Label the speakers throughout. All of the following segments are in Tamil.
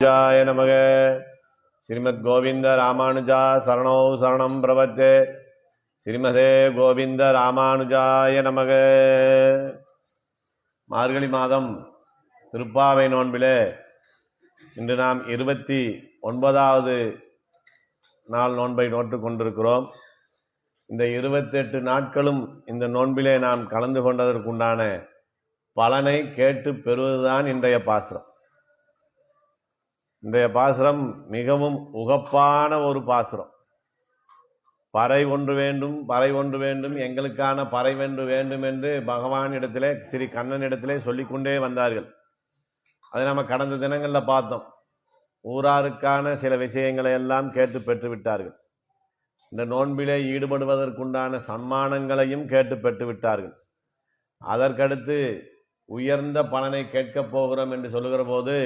Speaker 1: ஜாய நமக. ஸ்ரீமத் கோவிந்த ராமானுஜா சரணோ சரணம் பிரபத்தே. ஸ்ரீமதே கோவிந்த ராமானுஜாய நமக. மார்கழி மாதம் திருப்பாவை நோன்பிலே இன்று நாம் 29வது நாள் நோன்பை நோட்டு கொண்டிருக்கிறோம். இந்த 28 நாட்களும் இந்த நோன்பிலே நாம் கலந்து கொண்டதற்குண்டான பலனை கேட்டு பெறுவதுதான் இன்றைய பாசுரம். இன்றைய பாசுரம் மிகவும் உகப்பான ஒரு பாசுரம். பறை ஒன்று வேண்டும், பறை ஒன்று வேண்டும், எங்களுக்கான பறை வென்று வேண்டும் என்று பகவானிடத்திலே ஸ்ரீ கண்ணனிடத்திலே சொல்லிக்கொண்டே வந்தார்கள். அதை நம்ம கடந்த தினங்களில் பார்த்தோம். ஊராருக்கான சில விஷயங்களை எல்லாம் கேட்டு பெற்று விட்டார்கள். இந்த நோன்பிலே ஈடுபடுவதற்குண்டான சன்மானங்களையும் கேட்டு பெற்று விட்டார்கள். அதற்கடுத்து உயர்ந்த பலனை கேட்கப் போகிறோம் என்று சொல்லுகிற போது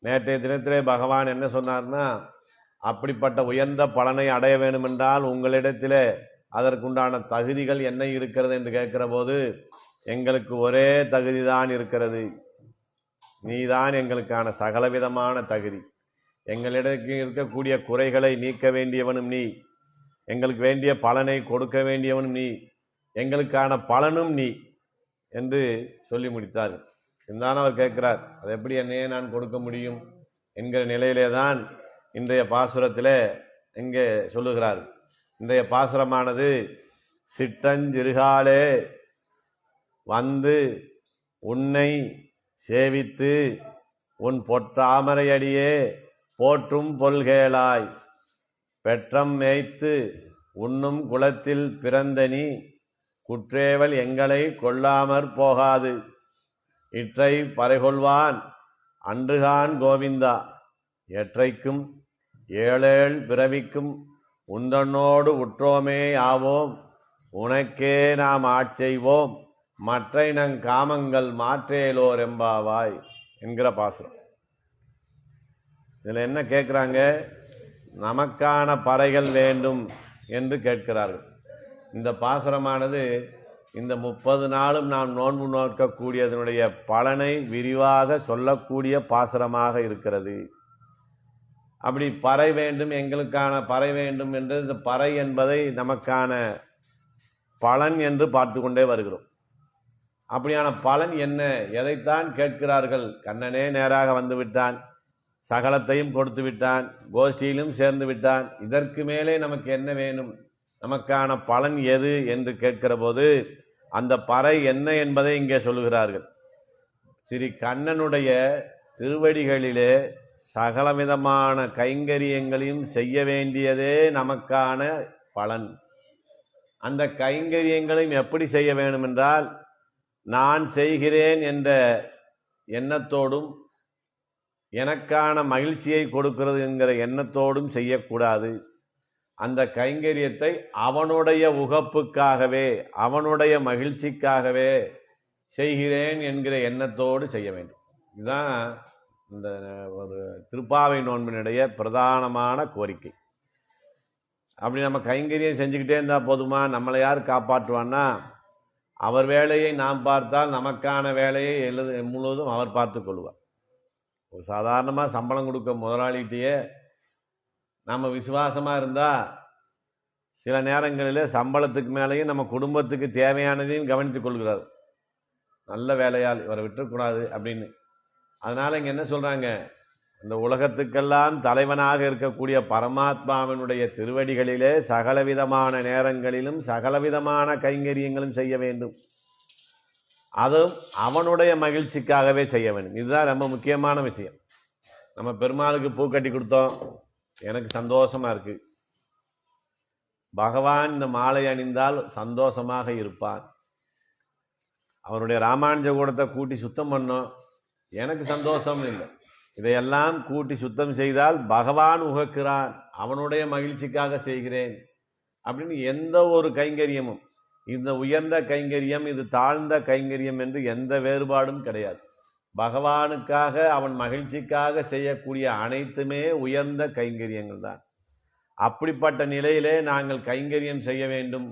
Speaker 1: நேற்றைய தினத்திலே பகவான் என்ன சொன்னார்னா, அப்படிப்பட்ட உயர்ந்த பலனை அடைய வேண்டும் என்றால் உங்களிடத்திலே அதற்குண்டான தகுதிகள் என்ன இருக்கிறது என்று கேட்கிற போது, எங்களுக்கு ஒரே தகுதி தான் இருக்கிறது, நீதான் எங்களுக்கான சகலவிதமான தகுதி, எங்களிடத்தில் இருக்கக்கூடிய குறைகளை நீக்க வேண்டியவனும் நீ, எங்களுக்கு வேண்டிய பலனை கொடுக்க வேண்டியவனும் நீ, எங்களுக்கான பலனும் நீ என்று சொல்லி முடித்தார். இருந்தாலும் அவர் கேட்கிறார், அது எப்படி என்னையே நான் கொடுக்க முடியும் என்கிற நிலையிலே தான் இன்றைய பாசுரத்திலே இங்கே சொல்லுகிறார். இன்றைய பாசுரமானது சிட்டஞ்சிறுகாலே வந்து உன்னை சேவித்து உன் பொற்றாமரையடியே போற்றும் பொல்கேளாய் பெற்றம் மேய்த்து உண்ணும் குலத்தில் பிறந்தனி குற்றேவல் எங்களை கொள்ளாமற் போகாது இற்றை பறைகொள்வான் அன்றுகான் கோவிந்தா எற்றைக்கும் ஏழேழ் பிறவிக்கும் உந்தன்னோடு உற்றோமே ஆவோம் உனக்கே நாம் ஆட்செய்வோம் மற்றை நங் காமங்கள் மாற்றேலோர் எம்பாவாய் என்கிற பாசுரம். இதில் என்ன கேட்குறாங்க? நமக்கான பறைகள் வேண்டும் என்று கேட்கிறார்கள். இந்த பாசுரமானது இந்த 30 நாளும் நாம் நோன்பு நோக்கக்கூடியதனுடைய பலனை விரிவாக சொல்லக்கூடிய பாசுரமாக இருக்கிறது. அப்படி பறை வேண்டும், எங்களுக்கான பறை வேண்டும் என்று இந்த பறை என்பதை நமக்கான பலன் என்று பார்த்து கொண்டே வருகிறோம். அப்படியான பலன் என்ன, எதைத்தான் கேட்கிறார்கள்? கண்ணனே நேராக வந்து விட்டான், சகலத்தையும் கொடுத்து விட்டான், கோஷ்டியிலும் சேர்ந்து விட்டான், இதற்கு மேலே நமக்கு என்ன வேணும், நமக்கான பலன் எது என்று கேட்கிற போது அந்த பறை என்ன என்பதை இங்கே சொல்லுகிறார்கள். ஸ்ரீ கண்ணனுடைய திருவடிகளிலே சகலவிதமான கைங்கரியங்களையும் செய்ய வேண்டியதே நமக்கான பலன். அந்த கைங்கரியங்களையும் எப்படி செய்ய வேண்டும் என்றால், நான் செய்கிறேன் என்ற எண்ணத்தோடும் எனக்கான மகிழ்ச்சியை கொடுக்கிறது என்கிற எண்ணத்தோடும் செய்யக்கூடாது. அந்த கைங்கரியத்தை அவனுடைய உகப்புக்காகவே அவனுடைய மகிழ்ச்சிக்காகவே செய்கிறேன் என்கிற எண்ணத்தோடு செய்ய வேண்டும். இதுதான் இந்த ஒரு திருப்பாவை நோன்பினுடைய பிரதானமான கோரிக்கை. அப்படி நம்ம கைங்கரியம் செஞ்சுக்கிட்டே இருந்தால் போதுமா? நம்மளை யார் காப்பாற்றுவான்னா, அவர் வேலையை நாம் பார்த்தால் நமக்கான வேலையை முழுவதும் அவர் பார்த்து கொள்வார். ஒரு சாதாரணமாக சம்பளம் கொடுக்க முதலாளிகிட்டேயே நம்ம விசுவாசமாக இருந்தால் சில நேரங்களில் சம்பளத்துக்கு மேலேயும் நம்ம குடும்பத்துக்கு தேவையானதையும் கவனித்து கொள்கிறார். நல்ல வேலையால் இவரை விட்டுறக்கூடாது அப்படின்னு. அதனால் இங்கே என்ன சொல்கிறாங்க, இந்த உலகத்துக்கெல்லாம் தலைவனாக இருக்கக்கூடிய பரமாத்மாவினுடைய திருவடிகளிலே சகலவிதமான நேரங்களிலும் சகலவிதமான கைங்கரியங்களும் செய்ய வேண்டும். அதுவும் அவனுடைய மகிழ்ச்சிக்காகவே செய்ய வேண்டும். இதுதான் ரொம்ப முக்கியமான விஷயம். நம்ம பெருமாளுக்கு பூ கட்டி கொடுத்தோம், எனக்கு சந்தோஷமா இருக்கு. பகவான் இந்த மாலை அணிந்தால் சந்தோஷமாக இருப்பான். அவருடைய ராமானுஜ கூடத்தை கூட்டி சுத்தம் பண்ணோம், எனக்கு சந்தோஷம் இல்லை. இதையெல்லாம் கூட்டி சுத்தம் செய்தால் பகவான் உகக்கிறான், அவனுடைய மகிழ்ச்சிக்காக செய்கிறேன் அப்படின்னு எந்த ஒரு கைங்கரியமும், இந்த உயர்ந்த கைங்கரியம் இது தாழ்ந்த கைங்கரியம் என்று எந்த வேறுபாடும் கிடையாது. பகவானுக்காக அவன் மகிழ்ச்சிக்காக செய்யக்கூடிய அனைத்துமே உயர்ந்த கைங்கரியங்கள் தான். அப்படிப்பட்ட நிலையிலே நாங்கள் கைங்கரியம் செய்ய வேண்டும்,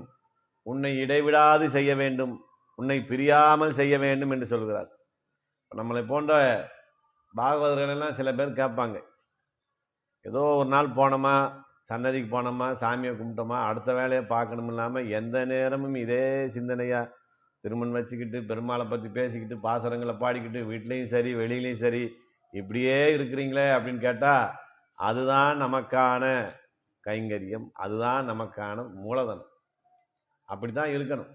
Speaker 1: உன்னை இடைவிடாது செய்ய வேண்டும், உன்னை பிரியாமல் செய்ய வேண்டும் என்று சொல்கிறார். நம்மளை போன்ற பாகவதர்கள் எல்லாம் சில பேர் கேட்பாங்க, ஏதோ ஒரு நாள் போனோமா, சன்னதிக்கு போனோமா, சாமியை கும்பிட்டோமா, அடுத்த வேலையை பார்க்கணும் இல்லாமல் எந்த நேரமும் இதே சிந்தனையா திருமண் வச்சுக்கிட்டு பெருமாளை பற்றி பேசிக்கிட்டு பாசரங்களை பாடிக்கிட்டு வீட்லேயும் சரி வெளியிலையும் சரி இப்படியே இருக்கிறீங்களே அப்படின்னு கேட்டால் அதுதான் நமக்கான கைங்கரியம், அதுதான் நமக்கான மூலதனம். அப்படித்தான் இருக்கணும்.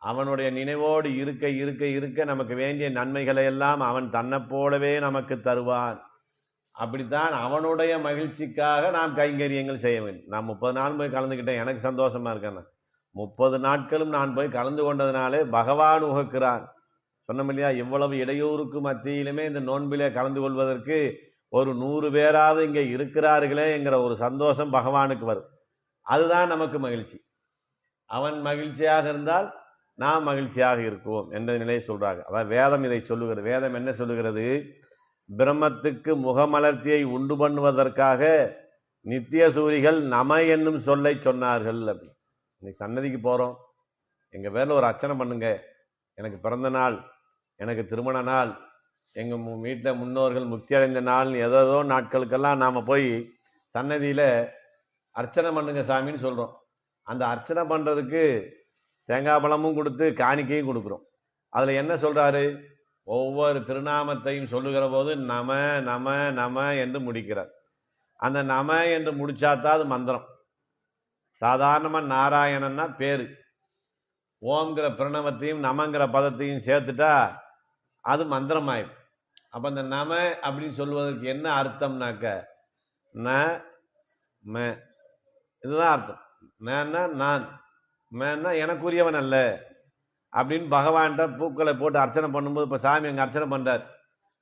Speaker 1: அவனுடைய நினைவோடு இருக்க இருக்க இருக்க நமக்கு வேண்டிய நன்மைகளை எல்லாம் அவன் தன்னை போலவே நமக்கு தருவான். அப்படித்தான் அவனுடைய மகிழ்ச்சிக்காக நாம் கைங்கரியங்கள் செய்ய வேண்டும். நான் 30 நாள் போய் கலந்துக்கிட்டேன், எனக்கு சந்தோஷமா இருக்கேன். 30 நாட்களும் நான் போய் கலந்து கொண்டதுனாலே பகவான் உகக்கிறான். சொன்னோம் இல்லையா, இவ்வளவு இடையூறுக்கு மத்தியிலுமே இந்த நோன்பிலே கலந்து கொள்வதற்கு ஒரு 100 பேராவது இங்கே இருக்கிறார்களே என்கிற ஒரு சந்தோஷம் பகவானுக்கு வரும். அதுதான் நமக்கு மகிழ்ச்சி. அவன் மகிழ்ச்சியாக இருந்தால் நாம் மகிழ்ச்சியாக இருக்குவோம் என்ற நிலையை சொல்றாங்க. அதாவது வேதம் இதை சொல்லுகிறது. வேதம் என்ன சொல்லுகிறது? பிரம்மத்துக்கு முகமலர்ச்சியை உண்டு பண்ணுவதற்காக நித்திய சூரிகள் நம என்னும் சொல்லை சொன்னார்கள். அப்படி இன்னைக்கு சன்னதிக்கு போறோம், எங்க பேர்ல ஒரு அர்ச்சனை பண்ணுங்க, எனக்கு பிறந்த நாள், எனக்கு திருமண நாள், எங்க வீட்டில் முன்னோர்கள் முக்தி அடைந்த நாள், ஏதோ நாட்களுக்கெல்லாம் நாம போய் சன்னதியில அர்ச்சனை பண்ணுங்க சாமின்னு சொல்றோம். அந்த அர்ச்சனை பண்றதுக்கு தேங்காய் பழமும் கொடுத்து காணிக்கையும் கொடுக்குறோம். அதுல என்ன சொல்றாரு? ஒவ்வொரு திருநாமத்தையும் சொல்லுகிற போது நம நம நம என்று முடிக்கிறார். அந்த நம என்று முடிச்சாதான் அது மந்திரம். சாதாரணமா நாராயணன்னா பேரு, ஓம்ங்கிற பிரணவத்தையும் நமங்கிற பதத்தையும் சேர்த்துட்டா அது மந்திரம் ஆயிடும். அப்ப அந்த நம அப்படின்னு சொல்லுவதற்கு என்ன அர்த்தம்னாக்க ந ம, இதுதான் அர்த்தம். நான் மேன்னா எனக்குரியவன் அல்ல அப்படின்னு பகவான்கிட்ட பூக்களை போட்டு அர்ச்சனை பண்ணும்போது, இப்ப சாமி அங்க அர்ச்சனை பண்றார்,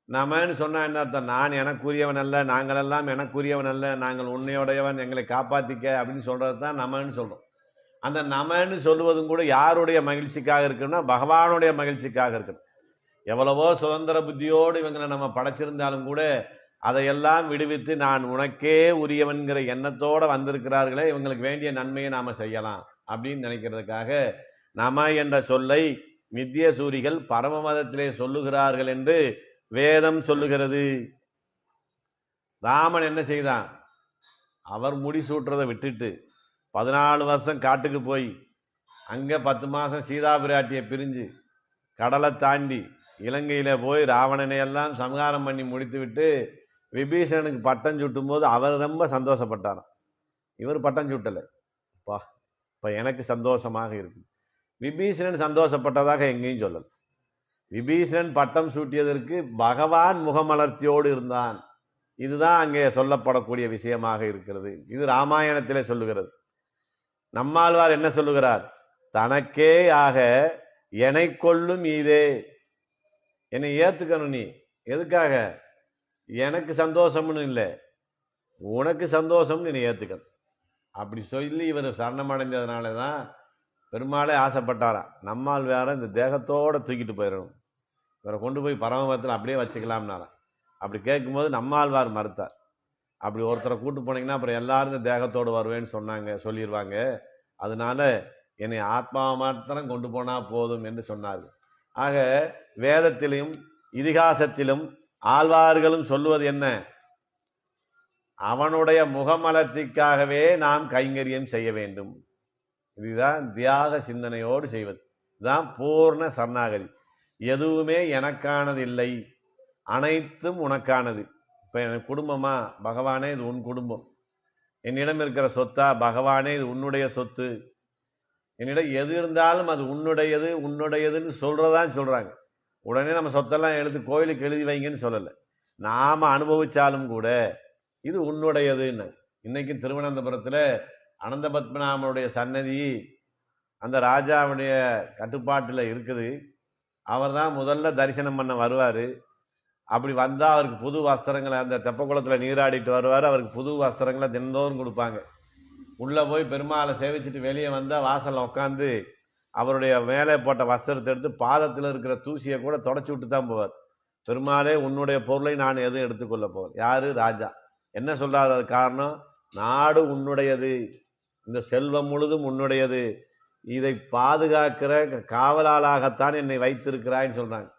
Speaker 1: நமன்னு சொன்னா என்ன அர்த்தம்? நான் எனக்குரியவன் அல்ல, நாங்கள் எல்லாம் எனக்குரியவன் அல்ல, நாங்கள் உன்னையுடையவன், எங்களை காப்பாத்திக்க அப்படின்னு சொல்றது தான் நமன்னு சொல்றோம். அந்த நமன்னு சொல்லுவதும் கூட யாருடைய மகிழ்ச்சிக்காக இருக்குன்னா பகவானுடைய மகிழ்ச்சிக்காக இருக்கணும். எவ்வளவோ சுதந்திர புத்தியோடு இவங்களை நம்ம படைச்சிருந்தாலும் கூட அதையெல்லாம் விடுவித்து நான் உனக்கே உரியவன்கிற எண்ணத்தோட வந்திருக்கிறார்களே, இவங்களுக்கு வேண்டிய நன்மையை நாம செய்யலாம் அப்படின்னு நினைக்கிறதுக்காக நம என்ற சொல்லை நித்திய சூரிகள் பரம மதத்திலே சொல்லுகிறார்கள் என்று வேதம் சொல்லுகிறது. ராமன் என்ன செய்தான்? அவர் முடிசூட்டுறதை விட்டுட்டு 14 வருஷம் காட்டுக்கு போய் அங்க 10 மாசம் சீதா பிராட்டியை பிரிஞ்சு கடலை தாண்டி இலங்கையில போய் ராவணனை எல்லாம் சம்ஹாரம் பண்ணி முடித்து விட்டு விபீஷணனுக்கு பட்டம் சுட்டும் போது அவர் ரொம்ப சந்தோஷப்பட்டாராம். இவர் பட்டம் சுட்டலை. இப்ப எனக்கு சந்தோஷமாக இருக்கு. விபீஷணன் சந்தோஷப்பட்டதாக எங்கேயும் சொல்லல. விபீஷணன் பட்டம் சூட்டியதற்கு பகவான் முகமலர்ச்சியோடு இருந்தான். இதுதான் அங்கே சொல்லப்படக்கூடிய விஷயமாக இருக்கிறது. இது ராமாயணத்திலே சொல்லுகிறது. நம்மாழ்வார் என்ன சொல்லுகிறார்? தனக்கே ஆக என்னை கொள்ளும் இதே, என்னை ஏத்துக்கணும். நீ எதுக்காக? எனக்கு சந்தோஷம்னு இல்லை, உனக்கு சந்தோஷம்னு என்னை ஏத்துக்கணும். அப்படி சொல்லி இவர் சரணமடைஞ்சதுனாலதான் பெருமாளே ஆசைப்பட்டாராம், நம்மால் வேற இந்த தேகத்தோட தூக்கிட்டு போயிடணும், இவரை கொண்டு போய் பரமபதத்தில் அப்படியே வச்சுக்கலாம்னால. அப்படி கேட்கும்போது நம்மாழ்வார் மறுத்தார். அப்படி ஒருத்தரை கூட்டு போனீங்கன்னா அப்புறம் எல்லாரும் இந்த தேகத்தோடு வருவேன்னு சொல்லிடுவாங்க, அதனால என்னை ஆத்மாவை மாத்திரம் கொண்டு போனா போதும் என்று சொன்னார்கள். ஆக வேதத்திலும் இதிகாசத்திலும் ஆழ்வார்களும் சொல்லுவது என்ன? அவனுடைய முகமலர்ச்சிக்காகவே நாம் கைங்கரியம் செய்ய வேண்டும். இதுதான் தியாக சிந்தனையோடு செய்வது. இதுதான் பூர்ண சரணாகதி. எதுவுமே எனக்கானது இல்லை, அனைத்தும் உனக்கானது. இப்ப எனக்கு குடும்பமா, பகவானே இது உன் குடும்பம். என்னிடம் இருக்கிற சொத்தா, பகவானே இது உன்னுடைய சொத்து. என்னிடம் எது இருந்தாலும் அது உன்னுடையது உன்னுடையதுன்னு சொல்றதான் சொல்றாங்க. உடனே நம்ம சொத்தெல்லாம் எழுதி கோயிலுக்கு எழுதி வைங்கன்னு சொல்லலை. நாம அனுபவிச்சாலும் கூட இது உன்னுடையதுன்னு. இன்னைக்கு திருவனந்தபுரத்துல அனந்த பத்மநாபனுடைய சன்னதி அந்த ராஜாவுடைய கட்டுப்பாட்டுல இருக்குது. அவர் தான் முதல்ல தரிசனம் பண்ண வருவாரு. அப்படி வந்தா அவருக்கு புது வஸ்திரங்களை, அந்த தெப்பக்குளத்துல நீராடிட்டு வருவாரு, அவருக்கு புது வஸ்திரங்களை தினந்தோறும் கொடுப்பாங்க. உள்ள போய் பெருமாளை சேவிச்சுட்டு வெளியே வந்தா வாசல்ல உட்காந்து அவருடைய மேலே போட்ட வஸ்திரத்தை எடுத்து பாதத்தில் இருக்கிற தூசியை கூட தொடச்சி விட்டு தான் போவார். பெருமாளே உன்னுடைய பொருளை நான் எதுவும் எடுத்துக்கொள்ள போவேன். யாரு? ராஜா. என்ன சொல்றாரு? அது காரணம், நாடு உன்னுடையது, இந்த செல்வம் முழுதும் உன்னுடையது, இதை பாதுகாக்கிற காவலாளாகத்தான் என்னை வைத்திருக்கிறாய்ன்னு சொல்றாங்க.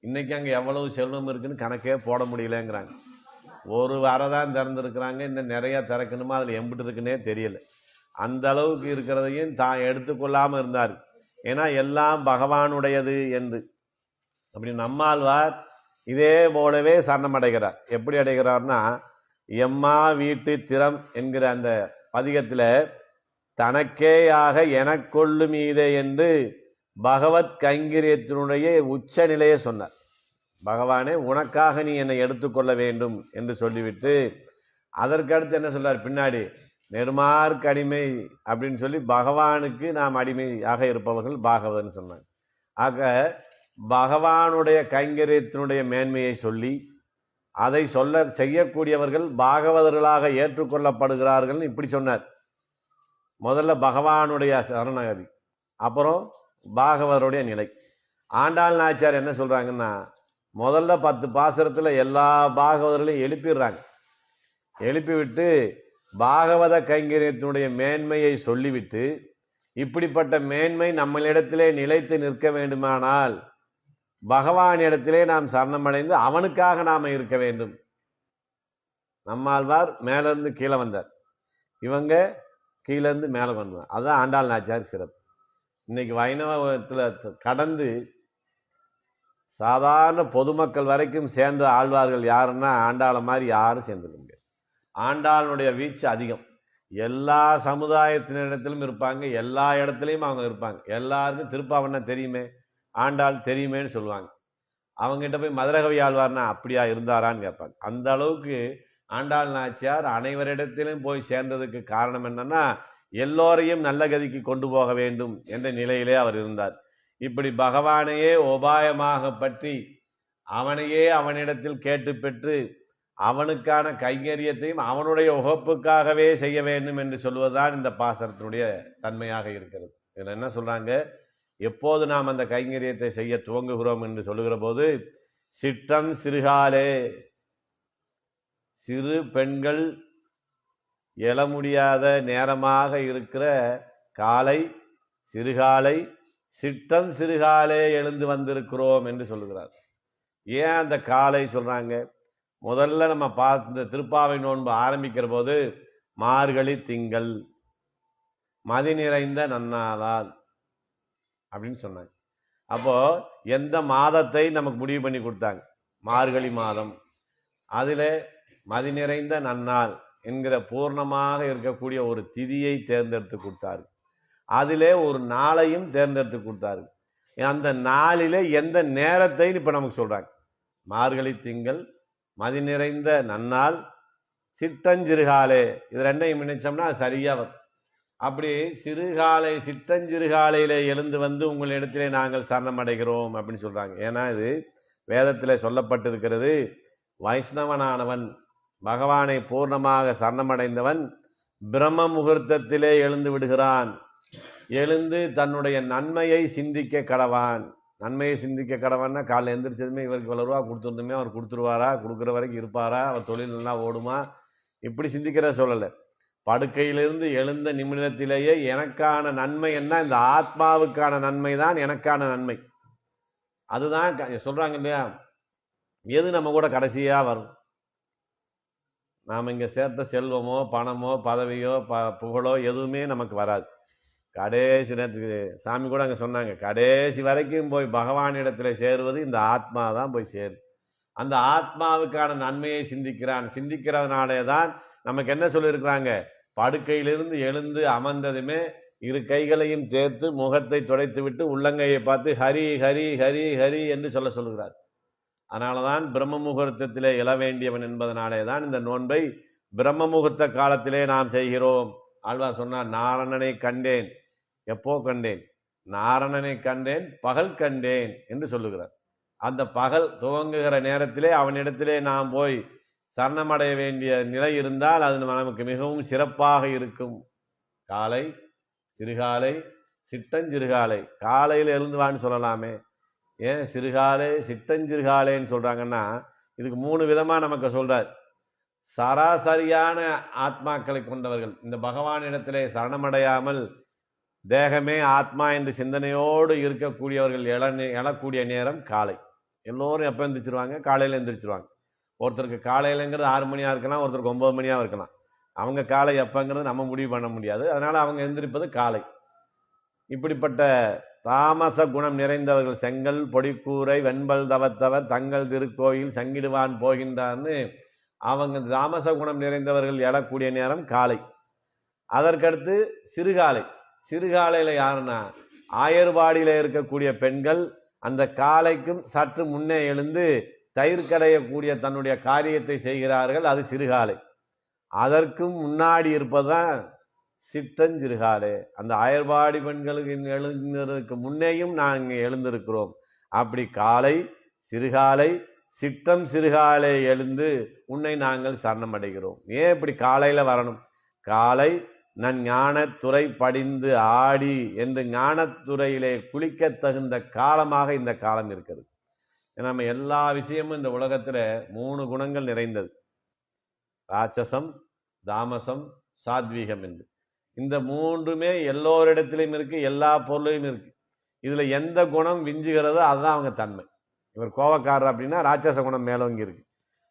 Speaker 1: இன்னைக்கு அங்கே எவ்வளவு செல்வம் இருக்குன்னு கணக்கே போட முடியலங்கிறாங்க. ஒரு அறை தான் திறந்துருக்குறாங்க, இன்னும் நிறையா திறக்கணுமா, அதில் எம்பிட்டு இருக்குன்னே தெரியல. அந்த அளவுக்கு இருக்கிறதையும் தான் எடுத்துக்கொள்ளாமல் இருந்தார். ஏன்னா எல்லாம் பகவானுடையது என்று. அப்படி நம்மாழ்வார் இதே போலவே சரணம் அடைகிறார். எப்படி அடைகிறார்னா, எம்மா வீட்டு திறம் என்கிற அந்த பதிகத்தில் தனக்கேயாக எனக்கொள்ளு மீதே என்று பகவத் கைங்கரியத்தினுடைய உச்ச நிலையை சொன்னார். பகவானே, உனக்காக நீ என்னை எடுத்துக்கொள்ள வேண்டும் என்று சொல்லிவிட்டு அதற்கடுத்து என்ன சொல்றார் பின்னாடி, நெடுமார்க்கு அடிமை அப்படின்னு சொல்லி பகவானுக்கு நாம் அடிமையாக இருப்பவர்கள் பாகவதன் சொன்னாங்க. ஆக பகவானுடைய கைங்கரியத்தினுடைய மேன்மையை சொல்லி அதை செய்யக்கூடியவர்கள் பாகவதர்களாக ஏற்றுக்கொள்ளப்படுகிறார்கள் இப்படி சொன்னார். முதல்ல பகவானுடைய சரணாகதி, அப்புறம் பாகவதருடைய நிலை. ஆண்டாள் நாச்சியார் என்ன சொல்றாங்கன்னா, முதல்ல 10 பாசுரத்துல எல்லா பாகவதர்களையும் எழுப்பிடுறாங்க. எழுப்பி விட்டு பாகவத கைங்கரியத்தினுடைய மேன்மையை சொல்லிவிட்டு, இப்படிப்பட்ட மேன்மை நம்மளிடத்திலே நிலைத்து நிற்க வேண்டுமானால் பகவானிடத்திலே நாம் சரணமடைந்து அவனுக்காக நாம இருக்க வேண்டும். நம்மாழ்வார் மேலிருந்து கீழே வந்தார், இவங்க கீழே இருந்து மேலே வந்தார். அதுதான் ஆண்டாள் நாச்சியார் சிறப்பு. இன்னைக்கு வைணவத்தில் கடந்து சாதாரண பொதுமக்கள் வரைக்கும் சேர்ந்த ஆழ்வார்கள் யாருன்னா ஆண்டாளை மாதிரி யாரும் சேர்ந்துக்க முடியாது. ஆண்டாளுடைய வீச்சு அதிகம். எல்லா சமுதாயத்தினிடத்திலும் இருப்பாங்க, எல்லா இடத்துலையும் அவங்க இருப்பாங்க. எல்லாருக்கும் திருப்பாவண்ணா தெரியுமே, ஆண்டாள் தெரியுமேன்னு சொல்லுவாங்க. அவங்ககிட்ட போய் மதுரகவி ஆழ்வார்னா அப்படியா இருந்தாரான்னு கேட்பாங்க. அந்த அளவுக்கு ஆண்டாள் நாச்சியார் அனைவரிடத்திலும் போய் சேர்ந்ததுக்கு காரணம் என்னன்னா, எல்லோரையும் நல்ல கதிக்கு கொண்டு போக வேண்டும் என்ற நிலையிலே அவர் இருந்தார். இப்படி பகவானையே உபாயமாக பற்றி அவனையே அவனிடத்தில் கேட்டு பெற்று அவனுக்கான கைங்கரியத்தையும் அவனுடைய உகப்புக்காகவே செய்ய வேண்டும் என்று சொல்வதுதான் இந்த பாசனத்தினுடைய தன்மையாக இருக்கிறது. இதில் என்ன சொல்றாங்க, எப்போது நாம் அந்த கைங்கரியத்தை செய்ய துவங்குகிறோம் என்று சொல்லுகிற போது, சிற்றம் சிறுகாலே, சிறு பெண்கள் எழ முடியாத நேரமாக இருக்கிற காலை சிறுகாலை சிற்றம் சிறுகாலே எழுந்து வந்திருக்கிறோம் என்று சொல்லுகிறார். ஏன் அந்த காலை சொல்றாங்க? முதல்ல நம்ம பார்த்த திருப்பாவை நோன்பு ஆரம்பிக்கிற போது மார்கழி திங்கள் மதி நிறைந்த நன்னாளால் அப்படின்னு சொன்னாங்க. அப்போ எந்த மாதத்தை நமக்கு முடிவு பண்ணி கொடுத்தாங்க? மார்கழி மாதம். அதில் மதி நிறைந்த நன்னாள் என்கிற பூர்ணமாக இருக்கக்கூடிய ஒரு திதியை தேர்ந்தெடுத்து கொடுத்தாரு. அதிலே ஒரு நாளையும் தேர்ந்தெடுத்து கொடுத்தாரு. அந்த நாளிலே எந்த நேரத்தை இப்ப நமக்கு சொல்றாங்க. மார்கழி திங்கள் மதி நிறைந்த நன்னாள் சிற்றஞ்சிறுகாலே, இது ரெண்டையும் நினைச்சோம்னா சரியா வரும். அப்படி சிறுகாலை சிற்றஞ்சிறுகாலையிலே எழுந்து வந்து உங்களிடத்திலே நாங்கள் சரணம் அடைகிறோம் அப்படின்னு சொல்றாங்க. ஏன்னா இது வேதத்திலே சொல்லப்பட்டிருக்கிறது, வைஷ்ணவனானவன் பகவானை பூர்ணமாக சரணமடைந்தவன் பிரம்ம முகூர்த்தத்திலே எழுந்து விடுகிறான். எழுந்து தன்னுடைய நன்மையை சிந்திக்க கடவான். நன்மையை சிந்திக்க கடவான்னா, காலைல எந்திரிச்சதுமே இவருக்கு இவ்வளவு ரூபா கொடுத்துருந்துமே அவர் கொடுத்துருவாரா, கொடுக்குற வரைக்கும் இருப்பாரா, அவர் தொழில் நல்லா ஓடுமா, இப்படி சிந்திக்கிற சொல்லலை. படுக்கையிலிருந்து எழுந்த நிமிடத்திலேயே எனக்கான நன்மை என்ன, இந்த ஆத்மாவுக்கான நன்மை தான் எனக்கான நன்மை. அதுதான் சொல்றாங்க இல்லையா, எது நம்ம கூட கடைசியா வரும்? நாம் இங்கே சேர்த்த செல்வமோ பணமோ பதவியோ புகழோ எதுவுமே நமக்கு வராது. கடைசி நேரத்துக்கு சாமி கூட அங்கே சொன்னாங்க, கடைசி வரைக்கும் போய் பகவானிடத்தில் சேருவது இந்த ஆத்மா தான் போய் சேரும். அந்த ஆத்மாவுக்கான நன்மையை சிந்திக்கிறான். சிந்திக்கிறதுனாலே தான் நமக்கு என்ன சொல்லியிருக்கிறாங்க, படுக்கையிலிருந்து எழுந்து அமர்ந்ததுமே இரு கைகளையும் சேர்த்து முகத்தை துடைத்து விட்டு உள்ளங்கையை பார்த்து ஹரி ஹரி ஹரி ஹரி என்று சொல்லுகிறார். அதனாலதான் பிரம்ம முகூர்த்தத்திலே எழ வேண்டியவன் என்பதனாலே தான் இந்த நோன்பை பிரம்ம முகூர்த்த காலத்திலே நாம் செய்கிறோம். ஆழ்வார் சொன்னார், நாரணனை கண்டேன். எப்போ கண்டேன்? நாரணனை கண்டேன், பகல் கண்டேன் என்று சொல்லுகிறார். அந்த பகல் துவங்குகிற நேரத்திலே அவனிடத்திலே நாம் போய் சரணமடைய வேண்டிய நிலை இருந்தால் அது நமக்கு மிகவும் சிறப்பாக இருக்கும். காலை சிறுகாலை சிற்றஞ்சிறுகாலை, காலையில் எழுந்துவான்னு சொல்லலாமே, ஏன் சிறுகாலை சிற்றஞ்சிறுகாலைன்னு சொல்றாங்கன்னா, இதுக்கு 3 விதமா நமக்கு சொல்றார். சராசரியான ஆத்மாக்களை கொண்டவர்கள் இந்த பகவானிடத்திலே சரணமடையாமல் தேகமே ஆத்மா என்ற சிந்தனையோடு இருக்கக்கூடியவர்கள் எழக்கூடிய நேரம் காலை. எல்லோரும் எப்போ எந்திரிச்சிருவாங்க? காலையில் எந்திரிச்சிருவாங்க. ஒருத்தருக்கு காலையிலங்கிறது 6 மணியாக இருக்கலாம், ஒருத்தருக்கு 9 மணியாக இருக்கலாம். அவங்க காலை எப்பங்கிறது நம்ம முடிவு பண்ண முடியாது. அதனால அவங்க எந்திரிப்பது காலை. இப்படிப்பட்ட தாமச குணம் நிறைந்தவர்கள் செங்கல் பொடிக்கூரை வெண்பல் தவத்தவர் தங்கள் திருக்கோயில் சங்கிடுவான் போகின்றார்னு அவங்க தாமச குணம் நிறைந்தவர்கள் எழக்கூடிய நேரம் காலை. அதற்கடுத்து சிறுகாலை. சிறுகாலையில் யாருன்னா ஆயர்பாடியில் இருக்கக்கூடிய பெண்கள் அந்த காலைக்கும் சற்று முன்னே எழுந்து தயிர் கடையக்கூடிய தன்னுடைய காரியத்தை செய்கிறார்கள். அது சிறுகாலை. அதற்கும் முன்னாடி இருப்பதுதான் சிற்றஞ்சிறுகாலை. அந்த ஆயர்பாடி பெண்களுக்கு எழுந்ததற்கு முன்னேயும் நாங்கள் எழுந்திருக்கிறோம். அப்படி காலை, சிறுகாலை, சிற்றம் சிறுகாலை எழுந்து உன்னை நாங்கள் சரணமடைகிறோம். ஏன் இப்படி காலையில வரணும்? காலை நன் ஞானத்துறை படிந்து ஆடி என்று ஞானத்துறையிலே குளிக்க தகுந்த காலமாக இந்த காலம் இருக்கிறது. நம்ம எல்லா விஷயமும் இந்த உலகத்துல 3 குணங்கள் நிறைந்தது. ராட்சசம், தாமசம், சாத்வீகம் என்று. இந்த 3மே எல்லோரிடத்திலையும் இருக்கு, எல்லா பொருளையும் இருக்கு. இதுல எந்த குணம் விஞ்சுகிறதோ அதுதான் அவங்க தன்மை. இவர் கோபக்காரர் அப்படின்னா ராட்சச குணம் மேலோங்கி இருக்கு.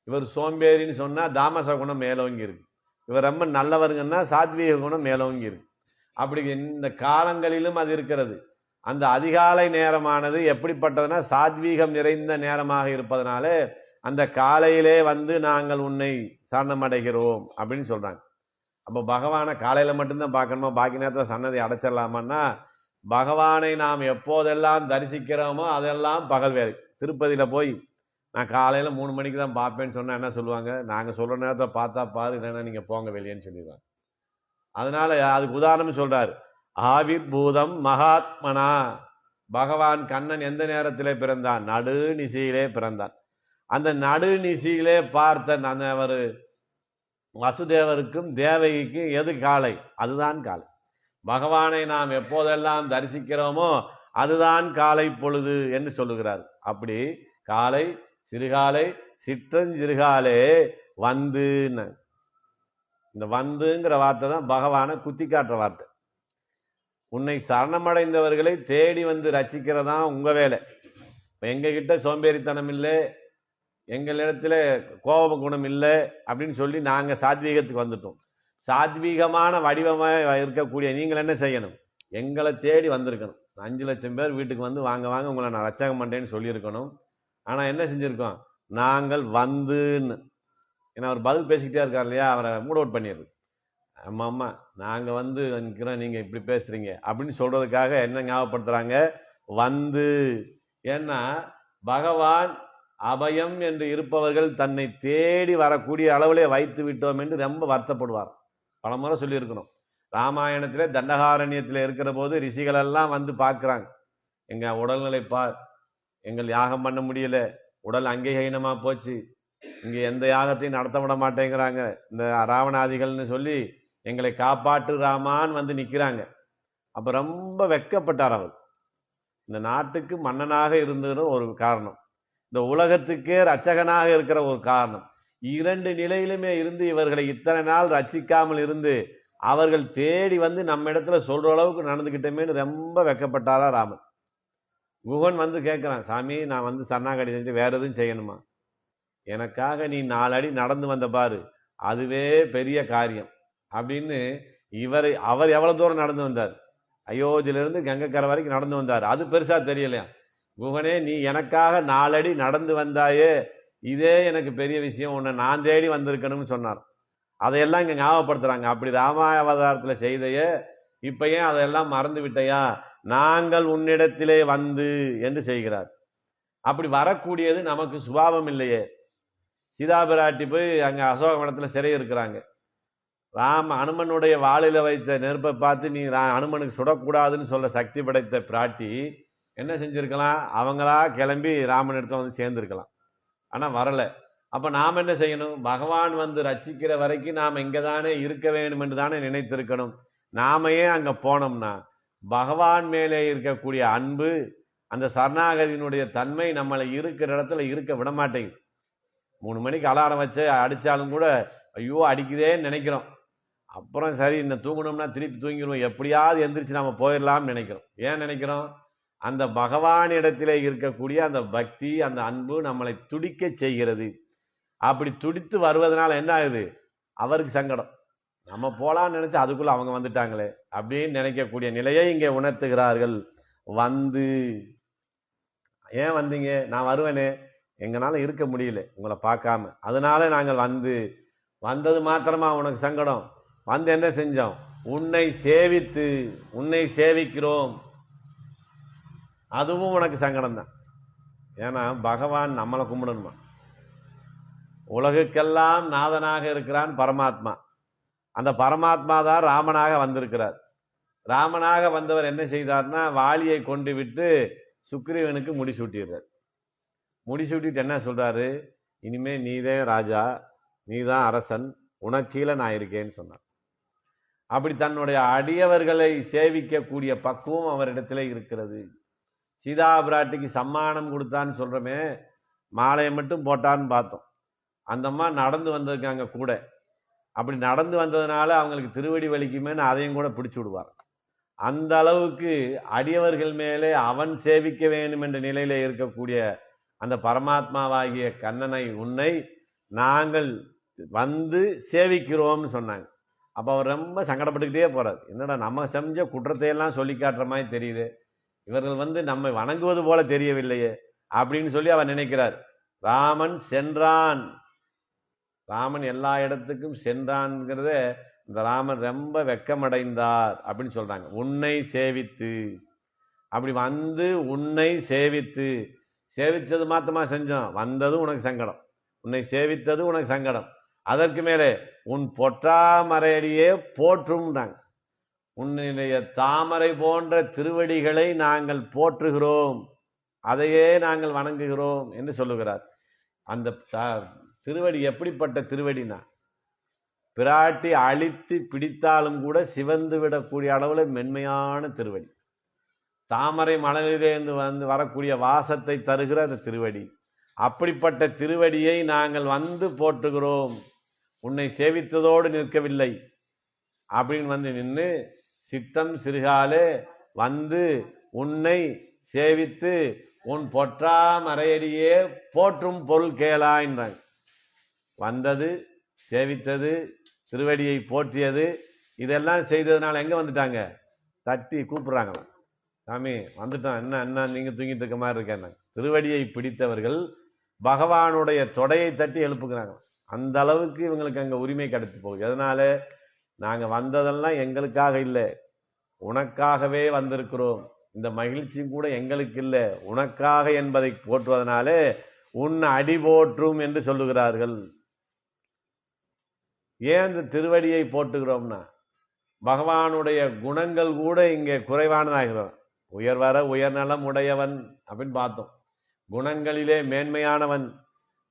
Speaker 1: இவர் சோம்பேறின்னு சொன்னா தாமச குணம் மேலோங்கி இருக்கு. இவர் ரொம்ப நல்லவருங்கன்னா சாத்வீக குணம் மேலோங்கி இருக்கு. அப்படி இந்த காலங்களிலும் அது இருக்கிறது. அந்த அதிகாலை நேரமானது எப்படிப்பட்டதுன்னா சாத்வீகம் நிறைந்த நேரமாக இருப்பதனால அந்த காலையிலே வந்து நாங்கள் உன்னை சரணமடைகிறோம் அப்படின்னு சொல்றாங்க. அப்போ பகவானை காலையில மட்டும்தான் பார்க்கணுமா, பாக்கி நேரத்தில் சன்னதி அடைச்சிடலாமான்னா, பகவானை நாம் எப்போதெல்லாம் தரிசிக்கிறோமோ அதெல்லாம் பகல் வேலை. திருப்பதியில போய் நான் காலையில 3 மணிக்கு தான் பார்ப்பேன்னு சொன்னா என்ன சொல்லுவாங்க? நாங்க சொல்ற நேரத்தை பார்த்தா பாரு, இல்லைன்னா நீங்க போங்க வெளியேன்னு சொல்லிடுவாங்க. அதனால அதுக்கு உதாரணம் சொல்றாரு. ஆவிர் பூதம் மகாத்மனா. பகவான் கண்ணன் எந்த நேரத்திலே பிறந்தான்? நடு நிசையிலே பிறந்தான். அந்த நடு நிசையிலே பார்த்த அந்த ஒரு வசுதேவருக்கும் தேவகிக்கும் எது காலை? அதுதான் காலை. பகவானை நாம் எப்போதெல்லாம் தரிசிக்கிறோமோ அதுதான் காலை பொழுது என்று சொல்லுகிறார். அப்படி காலை, சிறுகாலை, சிற்றஞ்சிறுகாலே வந்து. இந்த வந்துங்கிற வார்த்தை தான் பகவானை குத்தி காட்டுற வார்த்தை. உன்னை சரணமடைந்தவர்களை தேடி வந்து ரசிக்கிறதா உங்க வேலை. எங்க கிட்ட சோம்பேறித்தனம் இல்லை, எங்களிடத்துல கோப குணம் இல்லை அப்படின்னு சொல்லி நாங்க சாத்வீகத்துக்கு வந்துட்டோம். சாத்வீகமான வடிவமாக இருக்கக்கூடிய நீங்கள் என்ன செய்யணும்? எங்களை தேடி வந்திருக்கணும். 5 லட்சம் பேர் வீட்டுக்கு வந்து வாங்க வாங்க உங்களை நான் ரச்சகம் பண்றேன்னு சொல்லியிருக்கணும். ஆனா என்ன செஞ்சிருக்கோம்? நாங்கள் வந்துன்னு. ஏன்னா அவர் பதில் பேசிக்கிட்டே இருக்கார் இல்லையா, அவரை மூட் அவுட் பண்ணிடுது. ஆமா ஆமா நாங்க வந்து நிற்கிறோம், நீங்க இப்படி பேசுறீங்க அப்படின்னு சொல்றதுக்காக என்ன ஞாபகப்படுத்துறாங்க? வந்து. ஏன்னா பகவான் அபயம் என்று இருப்பவர்கள் தன்னை தேடி வரக்கூடிய அளவிலே வைத்து விட்டோம் என்று ரொம்ப வருத்தப்படுவார். பலமுறை சொல்லியிருக்கணும். ராமாயணத்திலே தண்டகாரண்யத்தில் இருக்கிற போது ரிஷிகள் எல்லாம் வந்து பார்க்குறாங்க. எங்க உடல்நிலை எங்கள் யாகம் பண்ண முடியல, உடல் அங்கீகீனமா போச்சு, இங்க எந்த யாகத்தையும் நடத்த விட மாட்டேங்கிறாங்க இந்த ராவணாதிகள்னு சொல்லி எங்களை காப்பாற்று ராமான்னு வந்து நிற்கிறாங்க. அப்ப ரொம்ப வெட்கப்பட்டார் அவர். இந்த நாட்டுக்கு மன்னனாக இருந்தது ஒரு காரணம், இந்த உலகத்துக்கே ரட்சகனாக இருக்கிற ஒரு காரணம். 2 நிலையிலுமே இருந்து இவர்களை இத்தனை நாள் ரட்சிக்காமல் இருந்து அவர்கள் தேடி வந்து நம்ம இடத்துல சொல்ற அளவுக்கு நடந்துகிட்டமேன்னு ரொம்ப வெட்கப்பட்டாரா ராமன். குகன் வந்து கேட்கிறான், சாமி நான் வந்து சரணாகதி செஞ்சு வேற எதுவும் செய்யணுமா? எனக்காக நீ 4 அடி நடந்து வந்த பாரு, அதுவே பெரிய காரியம் அப்படின்னு. அவர் எவ்வளவு தூரம் நடந்து வந்தார்? அயோத்தியிலிருந்து கங்கைக்கரை வரைக்கும் நடந்து வந்தார். அது பெருசா தெரியலையா? குகனே நீ எனக்காக 4 அடி நடந்து வந்தாயே, இதே எனக்கு பெரிய விஷயம், உன்னை நான் தேடி வந்திருக்கணும்னு சொன்னார். அதையெல்லாம் இங்க ஞாபகப்படுத்துறாங்க. அப்படி ராமாவதாரத்துல செய்தையே இப்ப ஏன் அதெல்லாம் மறந்து விட்டையா? நாங்கள் உன்னிடத்திலே வந்து என்று செய்கிறார். அப்படி வரக்கூடியது நமக்கு சுபாவம் இல்லையே. சீதாபிராட்டி போய் அங்க அசோகவனத்துல சிறை இருக்கிறாங்க. அனுமனுடைய வாளில வைத்த நெருப்பை பார்த்து நீ அனுமனுக்கு சுடக்கூடாதுன்னு சொல்ல சக்தி படைத்த பிராட்டி என்ன செஞ்சிருக்கலாம்? அவங்களா கிளம்பி ராமன் இடத்துல வந்து சேர்ந்திருக்கலாம். ஆனா வரல. அப்ப நாம் என்ன செய்யணும்? பகவான் வந்து ரட்சிக்கிற வரைக்கும் நாம் இங்கதானே இருக்க வேண்டும் என்று தானே நினைத்திருக்கணும். நாம ஏன் அங்க போனோம்னா பகவான் மேலே இருக்கக்கூடிய அன்பு, அந்த சரணாகதியினுடைய தன்மை நம்மளை இருக்கிற இடத்துல இருக்க விட மாட்டேங்குது. 3 மணிக்கு அலாரம் வச்சு அடிச்சாலும் கூட ஐயோ அடிக்குதேன்னு நினைக்கிறோம். அப்புறம் சரி இன்னும் தூங்கணும்னா திருப்பி தூங்கிடுவோம், எப்படியாவது எந்திரிச்சு நாம போயிடலாம்னு நினைக்கிறோம். ஏன் நினைக்கிறோம்? அந்த பகவானிடத்திலே இருக்கக்கூடிய அந்த பக்தி, அந்த அன்பு நம்மளை துடிக்க செய்கிறது. அப்படி துடித்து வருவதனால என்ன ஆகுது? அவருக்கு சங்கடம். நம்ம போலான்னு நினைச்சு அதுக்குள்ள அவங்க வந்துட்டாங்களே அப்படின்னு நினைக்கக்கூடிய நிலையை இங்கே உணர்த்துகிறார்கள். வந்து ஏன் வந்தீங்க? நான் வருவேனே, எங்களால இருக்க முடியல உங்களை பார்க்காம, அதனால நாங்கள் வந்தது மாத்திரமா உனக்கு சங்கடம்? வந்து என்ன செஞ்சோம்? உன்னை சேவித்து, உன்னை சேவிக்கிறோம், அதுவும் உனக்கு சங்கடம் தான். ஏன்னா பகவான் நம்மளை கும்பிடணுமா? உலகுக்கெல்லாம் நாதனாக இருக்கிறான் பரமாத்மா. அந்த பரமாத்மா தான் ராமனாக வந்திருக்கிறார். ராமனாக வந்தவர் என்ன செய்தார்னா, வாலியை கொண்டு விட்டு சுக்ரீவனுக்கு முடிசூட்டிடுறார். முடிசூட்டிட்டு என்ன சொல்றாரு? இனிமே நீதான் ராஜா, நீதான் அரசன், உனக்கீழே நான் இருக்கேன்னு சொன்னார். அப்படி தன்னுடைய அடியவர்களை சேவிக்கக்கூடிய பக்குவம் அவரிடத்துல இருக்கிறது. சீதா பிராட்டிக்கு சம்மானம் கொடுத்தான்னு சொல்றமே, மாலையை மட்டும் போட்டான்னு பார்த்தோம். அந்த அம்மா நடந்து வந்திருக்காங்க கூட. அப்படி நடந்து வந்ததுனால அவங்களுக்கு திருவடி வலிக்குமேன்னு அதையும் கூட பிடிச்சு விடுவார். அந்த அளவுக்கு அடியவர்கள் மேலே அவன் சேவிக்க வேண்டும் என்ற நிலையில இருக்கக்கூடிய அந்த பரமாத்மாவாகிய கண்ணனை, உன்னை நாங்கள் வந்து சேவிக்கிறோம்னு சொன்னாங்க. அப்ப அவர் ரொம்ப சங்கடப்பட்டுக்கிட்டே போறார். என்னடா நம்ம செஞ்ச குற்றத்தையெல்லாம் சொல்லி காட்டுற மாதிரி தெரியுது, இவர்கள் வந்து நம்மை வணங்குவது போல தெரியவில்லையே அப்படின்னு சொல்லி அவர் நினைக்கிறார். ராமன் சென்றான், ராமன் எல்லா இடத்துக்கும் சென்றான்ங்கிறத இந்த ராமன் ரொம்ப வெக்கமடைந்தார் அப்படின்னு சொல்றாங்க. உன்னை சேவித்து, அப்படி வந்து உன்னை சேவித்து, சேவித்தது மாத்திரமா செஞ்சோம், வந்தது உனக்கு சங்கடம், உன்னை சேவித்தது உனக்கு சங்கடம். அதற்கு மேலே உன் பொற்றாமரையடியே போற்றும்ன்றாங்க. உன்னுடைய தாமரை போன்ற திருவடிகளை நாங்கள் போற்றுகிறோம், அதையே நாங்கள் வணங்குகிறோம் என்று சொல்லுகிறார். அந்த திருவடி எப்படிப்பட்ட திருவடினா, பிராட்டி அழித்து பிடித்தாலும் கூட சிவந்து விடக்கூடிய அளவுல மென்மையான திருவடி. தாமரை மலரிலிருந்து வந்து வரக்கூடிய வாசத்தை தருகிற அந்த திருவடி. அப்படிப்பட்ட திருவடியை நாங்கள் வந்து போற்றுகிறோம், உன்னை சேவித்ததோடு நிற்கவில்லை அப்படின்னு வந்து நின்று சித்தம் சிறுகாலே வந்து உன்னை சேவித்து உன் பொற்றாமரையடியே போற்றும் பொருள் கேளாயின்றாங்க. வந்தது, சேவித்தது, திருவடியை போற்றியது, இதெல்லாம் செய்ததுனால எங்க வந்துட்டாங்க? தட்டி கூப்பிடுறாங்க. சாமி வந்துட்டோம், என்ன என்ன நீங்க தூங்கிட்டு இருக்க மாதிரி இருக்கேன். திருவடியை பிடித்தவர்கள் பகவானுடைய தொடையை தட்டி எழுப்புகிறாங்க. அந்த அளவுக்கு இவங்களுக்கு அங்க உரிமை கிடைத்து போகுது. அதனால நாங்க வந்ததெல்லாம் எங்களுக்காக இல்லை, உனக்காகவே வந்திருக்கிறோம். இந்த மகிழ்ச்சியும் கூட எங்களுக்கு இல்லை, உனக்காக என்பதை போற்றுவதனாலே உன் அடி போற்றும் என்று சொல்லுகிறார்கள். ஏன் இந்த திருவடியை போட்டுகிறோம்னா, பகவானுடைய குணங்கள் கூட இங்கே குறைவானதாகிறோம். உயர்வர உயர்நலம் உடையவன் அப்படின்னு பார்த்தோம். குணங்களிலே மேன்மையானவன்,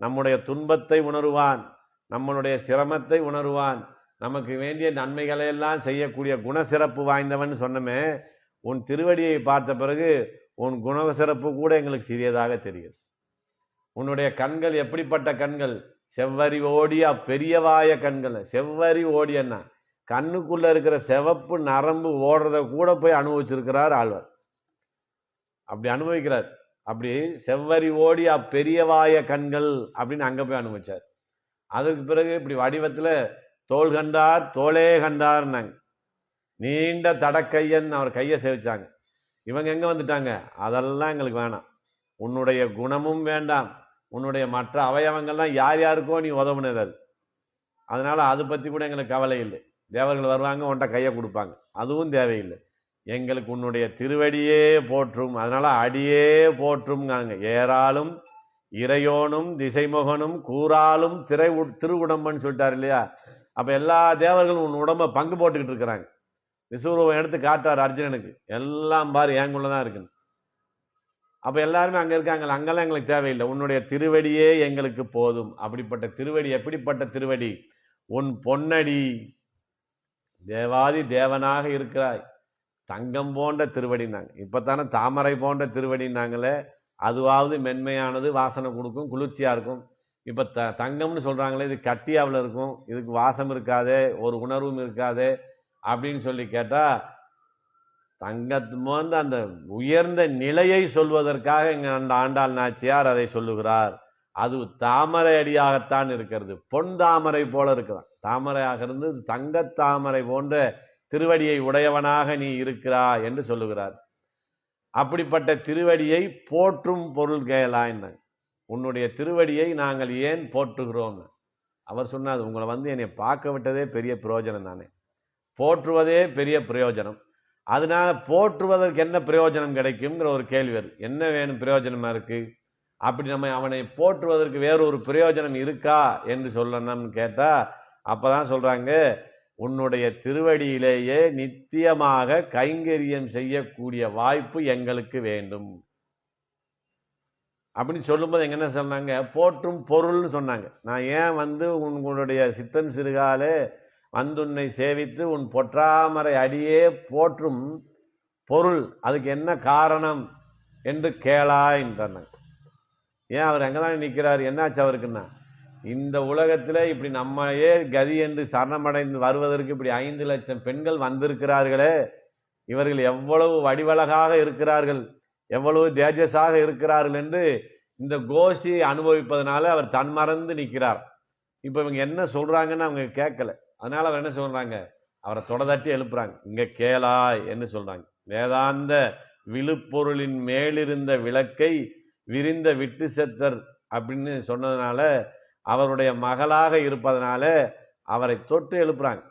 Speaker 1: நம்முடைய துன்பத்தை உணருவான், நம்மளுடைய சிரமத்தை உணருவான், நமக்கு வேண்டிய நன்மைகளை எல்லாம் செய்யக்கூடிய குணசிறப்பு வாய்ந்தவன் சொன்னமே. உன் திருவடியை பார்த்த பிறகு உன் குணசிறப்பு கூட எங்களுக்கு சிறியதாக தெரியுது. உன்னுடைய கண்கள் எப்படிப்பட்ட கண்கள்? செவ்வரி ஓடிய பெரியவாய கண்கள். செவ்வரி ஓடியன்னா கண்ணுக்குள்ள இருக்கிற சிவப்பு நரம்பு ஓடுறத கூட போய் அனுபவிச்சிருக்கிறார் ஆழ்வார். அப்படி அனுபவிக்கிறார். அப்படி செவ்வரி ஓடி பெரியவாய கண்கள் அப்படின்னு அங்க போய் அனுபவிச்சார். அதுக்கு பிறகு இப்படி வடிவத்துல தோல் கண்டார், தோளே கண்டார்னாங்க. நீண்ட தடக்கையன் அவர் கையை சேவிச்சாங்க. இவங்க எங்க வந்துட்டாங்க? அதெல்லாம் எங்களுக்கு வேணாம், உன்னுடைய குணமும் வேண்டாம், உன்னுடைய மற்ற அவயவங்கள்லாம் யார் யாருக்கோ நீ உதவுனது, அதனால அது பத்தி கூட எங்களுக்கு கவலை இல்லை. தேவர்கள் வருவாங்க, உன்ட்ட கையை கொடுப்பாங்க, அதுவும் தேவையில்லை. எங்களுக்கு உன்னுடைய திருவடியே போற்றும், அதனால அடியே போற்றும்ங்காங்க. ஏறாலும் இறையோனும் திசைமுகனும் கூறாலும் திருவுடம்பன்னு சொல்லிட்டாரு இல்லையா? அப்ப எல்லா தேவர்களும் உன் உடம்ப பங்கு போட்டுக்கிட்டு இருக்கிறாங்க. விஸ்வரூபம் எடுத்து காட்டார் அர்ஜுனனுக்கு, எல்லாம் பாரு ஏங்குள்ளதான் இருக்குன்னு. அப்ப எல்லாருமே அங்க இருக்காங்க, அங்கெல்லாம் எங்களுக்கு தேவையில்லை, உன்னுடைய திருவடியே எங்களுக்கு போதும். அப்படிப்பட்ட திருவடி எப்படிப்பட்ட திருவடி? உன் பொன்னடி, தேவாதி தேவனாக இருக்கிறாய், தங்கம் போன்ற திருவடினாங்க. இப்பத்தானே தாமரை போன்ற திருவடினாங்களே, அதுவாவது மென்மையானது, வாசனை கொடுக்கும், குளிர்ச்சியா இருக்கும். இப்ப தங்கம்னு சொல்றாங்களே, இது கட்டியாவில் இருக்கும், இதுக்கு வாசம் இருக்காதே, ஒரு உணர்வும் இருக்காதே அப்படின்னு சொல்லி கேட்டா, தங்கத்து போன்ற அந்த உயர்ந்த நிலையை சொல்வதற்காக இங்க அந்த ஆண்டாள் நாச்சியார் அதை சொல்லுகிறார். அது தாமரை அடியாகத்தான் இருக்கிறது, பொன் தாமரை போல இருக்கிறான். தாமரையாக இருந்து தங்க தாமரை போன்ற திருவடியை உடையவனாக நீ இருக்கிறாய் என்று சொல்லுகிறார். அப்படிப்பட்ட திருவடியை போற்றும் பொருள் கேளாயின்னு, உன்னுடைய திருவடியை நாங்கள் ஏன் போற்றுகிறோம்? அவர் சொன்னார், உங்களை வந்து என்னை பார்க்க விட்டதே பெரிய பிரயோஜனம் தானே, போற்றுவதே பெரிய பிரயோஜனம். அதனால போற்றுவதற்கு என்ன பிரயோஜனம் கிடைக்கும்ங்கிற ஒரு கேள்வி வருது. என்ன வேணும் பிரயோஜனமா இருக்கு? அப்படி நம்ம அவனை போற்றுவதற்கு வேறொரு பிரயோஜனம் இருக்கா என்று சொல்லணும்னு கேட்டா அப்பதான் சொல்றாங்க, உன்னுடைய திருவடியிலேயே நித்தியமாக கைங்கரியம் செய்யக்கூடிய வாய்ப்பு எங்களுக்கு வேண்டும் அப்படின்னு சொல்லும்போது எங்க என்ன சொன்னாங்க, போற்றும் பொருள்னு சொன்னாங்க. நான் ஏன் வந்து உங்களுடைய சித்தன் சிறுகாலே வந்துன்னை சேவித்து உன் பொற்றாமரை அடியே போற்றும் பொருள், அதுக்கு என்ன காரணம் என்று கேளாயின்றாங்க. ஏன் அவர் அங்கதான் நிற்கிறார், என்னாச்சு அவருக்குன்னா, இந்த உலகத்துல இப்படி நம்மையே கதி என்று சரணமடைந்து வருவதற்கு இப்படி 5 லட்சம் பெண்கள் வந்திருக்கிறார்களே, இவர்கள் எவ்வளவு வடிவழகாக இருக்கிறார்கள், எவ்வளவு தேஜஸாக இருக்கிறார்கள் என்று இந்த கோஷ்டியை அனுபவிப்பதனால அவர் தன்மறந்து நிற்கிறார். இப்ப இவங்க என்ன சொல்றாங்கன்னு அவங்க கேட்கல. அதனால அவர் என்ன சொல்றாங்க, அவரை தொடதட்டி எழுப்புறாங்க. இங்க கேளாய் என்று சொல்றாங்க. வேதாந்த விழுப்பொருளின் மேலிருந்த விளக்கை விரிந்த விட்டு செத்தர் அப்படின்னு சொன்னதுனால, அவருடைய மகளாக இருப்பதனால அவரை தொட்டு எழுப்புறாங்க.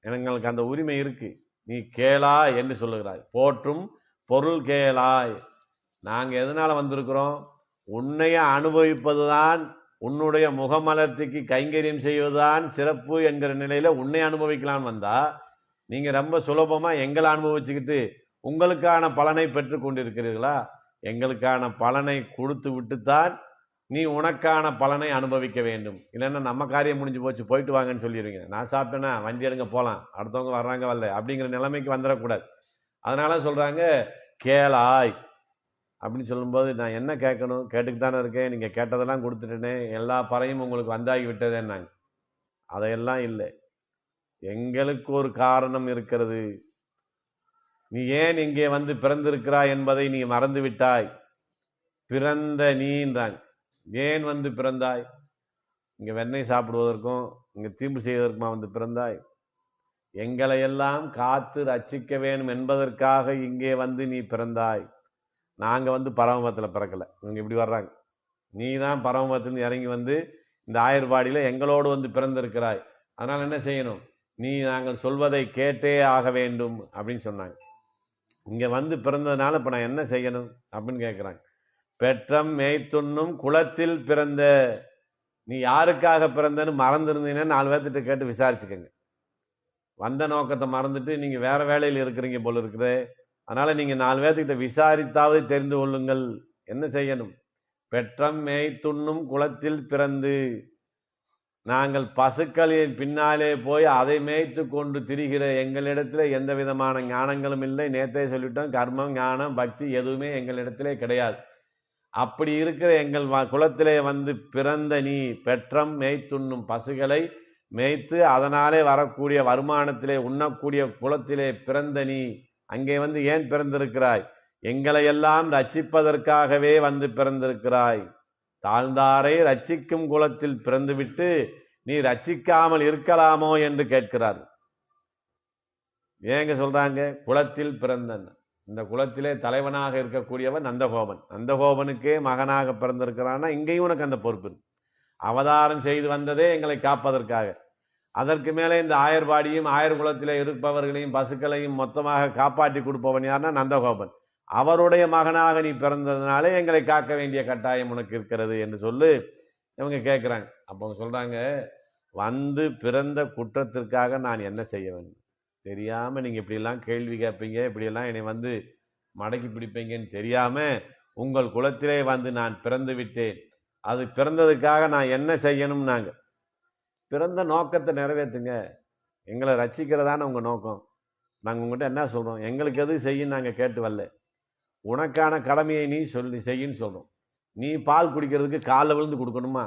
Speaker 1: எங்களுக்கு அந்த உரிமை இருக்கு, நீ கேளாய் என்று சொல்லுகிறாய். போற்றும் பொருள் கேளாய். நாங்க எதனால வந்திருக்கிறோம், உன்னைய அனுபவிப்பதுதான், உன்னுடைய முகமலர்த்திக்கு கைங்கரியம் செய்வதுதான் சிறப்பு என்கிற நிலையில உன்னை அனுபவிக்கலான்னு வந்தா, நீங்க ரொம்ப சுலபமா எங்களை அனுபவிச்சுக்கிட்டு உங்களுக்கான பலனை பெற்று கொண்டிருக்கிறீர்களா? எங்களுக்கான பலனை கொடுத்து விட்டுத்தான் நீ உனக்கான பலனை அனுபவிக்க வேண்டும். இல்லைன்னா நம்ம காரியம் முடிஞ்சு போச்சு, போயிட்டு வாங்கன்னு சொல்லிடுவீங்க. நான் சாப்பிட்டேன்னா வண்டி எடுங்க போகலாம், அடுத்தவங்க வர்றாங்க வரல அப்படிங்கிற நிலைமைக்கு வந்துடக்கூடாது. அதனால சொல்றாங்க கேளாய் அப்படின்னு சொல்லும்போது, நான் என்ன கேட்கணும், கேட்டுக்கு தானே இருக்கேன், நீங்க கேட்டதெல்லாம் கொடுத்துட்டேனே, எல்லா பறையும் உங்களுக்கு வந்தாகி விட்டதேன்னாங்க. அதையெல்லாம் இல்லை, எங்களுக்கு ஒரு காரணம் இருக்கிறது. நீ ஏன் இங்கே வந்து பிறந்திருக்கிறாய் என்பதை நீ மறந்து விட்டாய். பிறந்த நீன்றாங்க. ஏன் வந்து பிறந்தாய்? இங்க வெண்ணெய் சாப்பிடுவதற்கும் இங்க தீம்பு செய்வதற்குமா வந்து பிறந்தாய்? எங்களை எல்லாம் காத்து ரட்சிக்க வேணும் என்பதற்காக இங்கே வந்து நீ பிறந்தாய். நாங்க வந்து பரமபதத்துல பிறக்கல, இவங்க இப்படி வர்றாங்க. நீ தான் பரமபதத்திலிருந்து இறங்கி வந்து இந்த ஆயர்பாடியில எங்களோடு வந்து பிறந்திருக்கிறாய். அதனால என்ன செய்யணும், நீ நாங்கள் சொல்வதை கேட்டே ஆக வேண்டும் அப்படின்னு சொன்னாங்க. இங்க வந்து பிறந்ததுனால இப்ப நான் என்ன செய்யணும் அப்படின்னு கேட்கிறாங்க. பெற்றம் மேய்த்துண்ணும் குலத்தில் பிறந்த, நீ யாருக்காக பிறந்தன்னு மறந்துருந்தீங்கன்னா 4 பேர்த்திட்ட கேட்டு விசாரிச்சுக்கங்க. வந்த நோக்கத்தை மறந்துட்டு நீங்க வேற வேலையில் இருக்கிறீங்க போல இருக்குது. அதனால நீங்க 4 பேர்த்திட்ட விசாரித்தாவது தெரிந்து கொள்ளுங்கள். என்ன செய்யணும், பெற்றம் மேய்த்துண்ணும் குலத்தில் பிறந்து, நாங்கள் பசுக்களின் பின்னாலே போய் அதை மேய்த்து கொண்டு திரிகிற எங்களிடத்துல எந்த விதமான ஞானங்களும் இல்லை. நேற்றே சொல்லிட்டோம், கர்மம் ஞானம் பக்தி எதுவுமே எங்களிடத்திலே கிடையாது. அப்படி இருக்கிற எங்கள் குலத்திலே வந்து பிறந்த நீ, பெற்றம் மேய்த்துண்ணும் பசுகளை மேய்த்து அதனாலே வரக்கூடிய வருமானத்திலே உண்ணக்கூடிய குலத்திலே பிறந்த நீ அங்கே வந்து ஏன் பிறந்திருக்கிறாய்? எங்களை எல்லாம் ரட்சிப்பதற்காகவே வந்து பிறந்திருக்கிறாய். தாழ்ந்தாரை ரட்சிக்கும் குலத்தில் பிறந்துவிட்டு நீ ரட்சிக்காமல் இருக்கலாமோ என்று கேட்கிறார். ஏங்க சொல்றாங்க, குலத்தில் பிறந்தன். இந்த குலத்திலே தலைவனாக இருக்கக்கூடியவன் நந்தகோபன். நந்தகோபனுக்கே மகனாக பிறந்திருக்கிறான்னா இங்கேயும் உனக்கு அந்த பொறுப்பு. அவதாரம் செய்து வந்ததே எங்களை காப்பதற்காக. அதற்கு மேலே இந்த ஆயர்பாடியும் ஆயர் குலத்திலே இருப்பவர்களையும் பசுக்களையும் மொத்தமாக காப்பாற்றி கொடுப்பவன் யாருன்னா நந்தகோபன். அவருடைய மகனாக நீ பிறந்ததுனாலே எங்களை காக்க வேண்டிய கட்டாயம் உனக்கு இருக்கிறது என்று சொல்லி இவங்க கேட்கிறாங்க. அப்ப அவங்க சொல்றாங்க, வந்து பிறந்த குற்றத்திற்காக நான் என்ன செய்ய வேண்டும் தெரியாம நீங்க இப்படியெல்லாம் கேள்வி கேட்பீங்க, இப்படியெல்லாம் என்னை வந்து மடக்கி பிடிப்பீங்கன்னு தெரியாம உங்கள் குலத்திலே வந்து நான் பிறந்து விட்டேன். அது பிறந்ததுக்காக நான் என்ன செய்யணும்? நாங்க பிறந்த நோக்கத்தை நிறைவேற்றுங்க, எங்களை ரட்சிக்கிறதான உங்க நோக்கம். நாங்க உங்ககிட்ட என்ன சொல்றோம், எங்களுக்கு எது செய்யும் நாங்க கேட்டு வரல, உனக்கான கடமையை நீ சொல்லி செய்யின்னு சொல்றோம். நீ பால் குடிக்கிறதுக்கு காலில் விழுந்து கொடுக்கணுமா?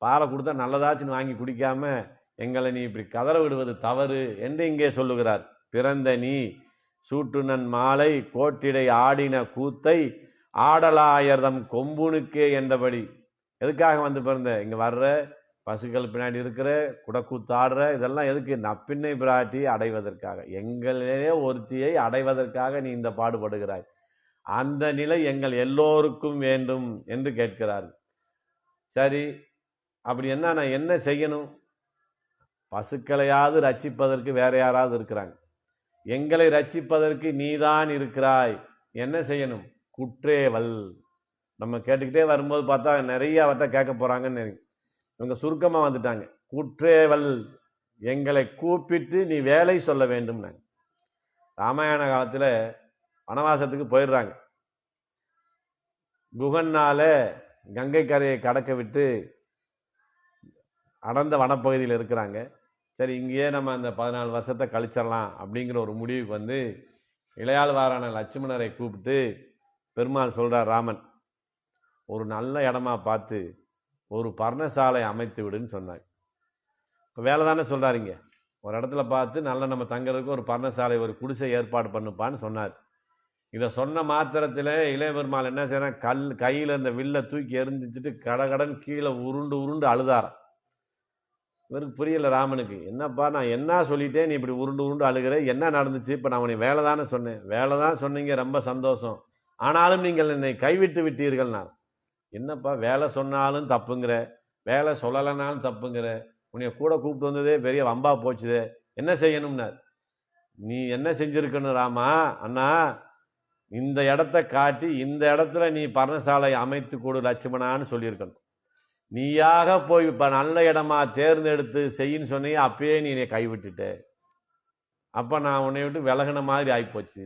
Speaker 1: பாலை கொடுத்தா நல்லதாச்சுன்னு வாங்கி குடிக்காம எங்களை நீ இப்படி கதற விடுவது தவறு என்று இங்கே சொல்லுகிறார். பிறந்த நீ சூட்டுனன் மாலை கோட்டிடை ஆடின கூத்தை ஆடலாயர்தம் கொம்புனுக்கே என்றபடி. எதுக்காக வந்து பிறந்த? இங்க வர்ற பசுக்கள் பின்னாடி இருக்கிற குடக்கூத்து ஆடுற இதெல்லாம் எதுக்கு? நப்பின்னை பிராட்டி அடைவதற்காக, எங்களே ஒருத்தியை அடைவதற்காக நீ இந்த பாடுபடுகிறாய். அந்த நிலை எங்கள் எல்லோருக்கும் வேண்டும் என்று கேட்கிறார். சரி, அப்படி நான் என்ன செய்யணும்? பசுக்களையாவது ரட்சிப்பதற்கு வேற யாராவது இருக்கிறாங்க, எங்களை ரட்சிப்பதற்கு நீதான் இருக்கிறாய். என்ன செய்யணும்? குற்றேவல். நம்ம கேட்டுக்கிட்டே வரும்போது பார்த்தா நிறைய அவர்கிட்ட கேட்க போறாங்கன்னு இவங்க சுருக்கமா வந்துட்டாங்க. குற்றேவல், எங்களை கூப்பிட்டு நீ வேலை சொல்ல வேண்டும். ராமாயண காலத்துல வனவாசத்துக்கு போயிடுறாங்க. குகன்னால கங்கை கரையை கடக்க விட்டு அடர்ந்த வனப்பகுதியில் இருக்கிறாங்க. சரி, இங்கேயே நம்ம அந்த 14 வருஷத்தை கழிச்சிடலாம் அப்படிங்கிற ஒரு முடிவுக்கு வந்து இளையாழ்வாரான லட்சுமணரை கூப்பிட்டு பெருமாள் சொல்றார், ராமன் ஒரு நல்ல இடமா பார்த்து ஒரு பர்ணசாலை அமைத்து விடுன்னு சொன்னார். இப்போ வேலை தானே சொல்றாருங்க. ஒரு இடத்துல பார்த்து நல்ல நம்ம தங்கிறதுக்கு ஒரு பர்ணசாலை, ஒரு குடிசை ஏற்பாடு பண்ணுப்பான்னு சொன்னார். இதை சொன்ன மாத்திரத்தில் இளைய பெருமாள் என்ன செய்யறான்? கையில் இந்த வில்லை தூக்கி எரிஞ்சிச்சுட்டு கடகடன் கீழே உருண்டு உருண்டு அழுதாராம். இவருக்கு புரியல ராமனுக்கு. என்னப்பா நான் என்ன சொல்லிட்டேன், நீ இப்படி உருண்டு உருண்டு அழுகிற, என்ன நடந்துச்சு? இப்போ நான் உன்னை வேலை தானே சொன்னேன். வேலை தான் சொன்னீங்க, ரொம்ப சந்தோஷம். ஆனாலும் நீங்கள் என்னை கைவிட்டு விட்டீர்கள். நான் என்னப்பா வேலை சொன்னாலும் தப்புங்கிற, வேலை சொல்லலைனாலும் தப்புங்கிற, உன்னைய கூட கூப்பிட்டு வந்ததே பெரிய வம்பா போச்சுதே, என்ன செய்யணும்னார். நீ என்ன செஞ்சிருக்கணும் ராமா? அண்ணா, இந்த இடத்த காட்டி இந்த இடத்துல நீ பர்ணசாலை அமைத்து கொடு லட்சுமணான்னு சொல்லியிருக்கணும். நீயாக போய் இப்ப நல்ல இடமா தேர்ந்தெடுத்து செய்யின்னு சொன்னீங்க, அப்பயே நீ என்னை கைவிட்டுட்ட. அப்ப நான் உன்னை விட்டு விலகின மாதிரி ஆயிப்போச்சு,